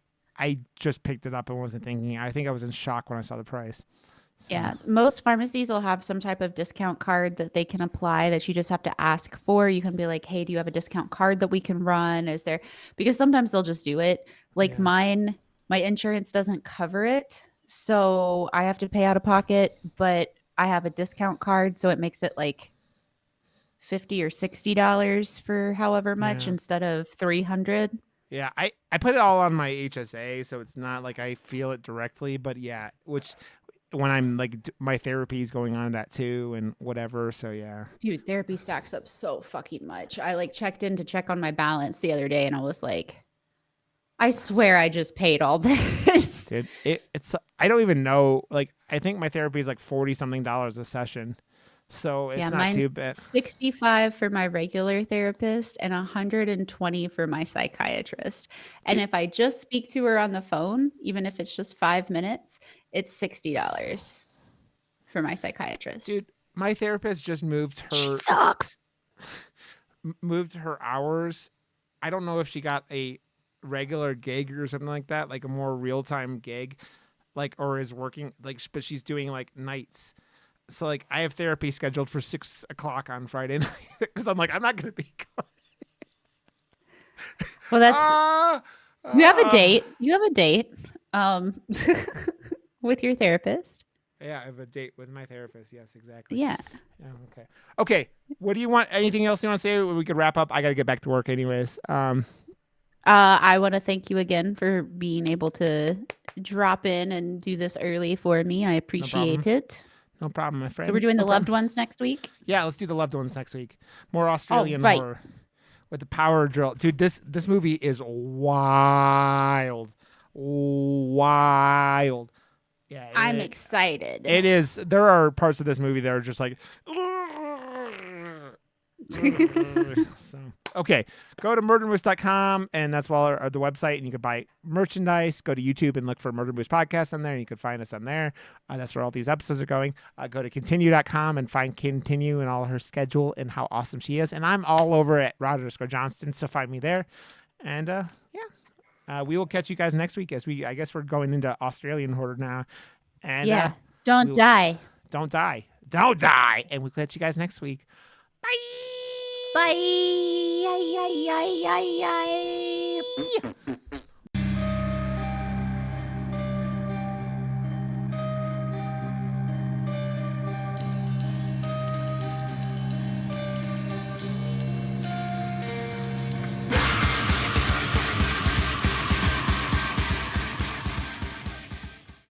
just picked it up and wasn't thinking. I think I was in shock when I saw the price. So, Yeah, most pharmacies will have some type of discount card that they can apply that you just have to ask for. You can be like, "Hey, do you have a discount card that we can run? Is there?" Because sometimes they'll just do it. Like yeah. mine, my insurance doesn't cover it, so I have to pay out of pocket, but I have a discount card, so it makes it like 50 or $60 for however much Yeah. instead of 300. Yeah, I put it all on my HSA, so it's not like I feel it directly, but yeah, which when I'm like my therapy is going on that too and whatever, so yeah. Dude, therapy stacks up so fucking much. I like checked in to check on my balance the other day and I was like, I swear I just paid all this. Dude, it's I don't even know, like I think my therapy is like 40 something dollars a session. So it's Yeah, not too mine's bad. 65 for my regular therapist and 120 for my psychiatrist. And Dude, if I just speak to her on the phone, even if it's just 5 minutes, it's $60 for my psychiatrist. dude, my therapist just She sucks. moved her hours. I don't know if she got a regular gig or something like that, like a more real-time gig, like, or is working like, but she's doing like nights. So like I have therapy scheduled for 6 o'clock on Friday night because I'm like, I'm not gonna be Well, that's ah, you have a ah. date. You have a date um with your therapist. Yeah, I have a date with my therapist. Yes, exactly. Yeah. Yeah, okay. Okay. What do you want? Anything else you want to say? We could wrap up. I got to get back to work anyways. I want to thank you again for being able to drop in and do this early for me. I appreciate it. No problem, my friend. So we're doing No the loved problem. ones next week. Yeah, let's do the loved ones next week. More Australian right. horror with the power drill. Dude, this movie is wild. Wild. Yeah, I'm excited. It is. There are parts of this movie that are just like so, okay, go to murdermoose.com and that's the website, and you can buy merchandise. Go to YouTube and look for Murder Moose Podcast on there, and you can find us on there. That's where all these episodes are going. Go to Kintinue.com and find Kintinue and all her schedule and how awesome she is. And I'm all over at Roger_Johnston, so find me there. And yeah, we will catch you guys next week I guess we're going into Australian horror now. And yeah, don't die. Don't die. Don't die. And we'll catch you guys next week. Bye. Bye.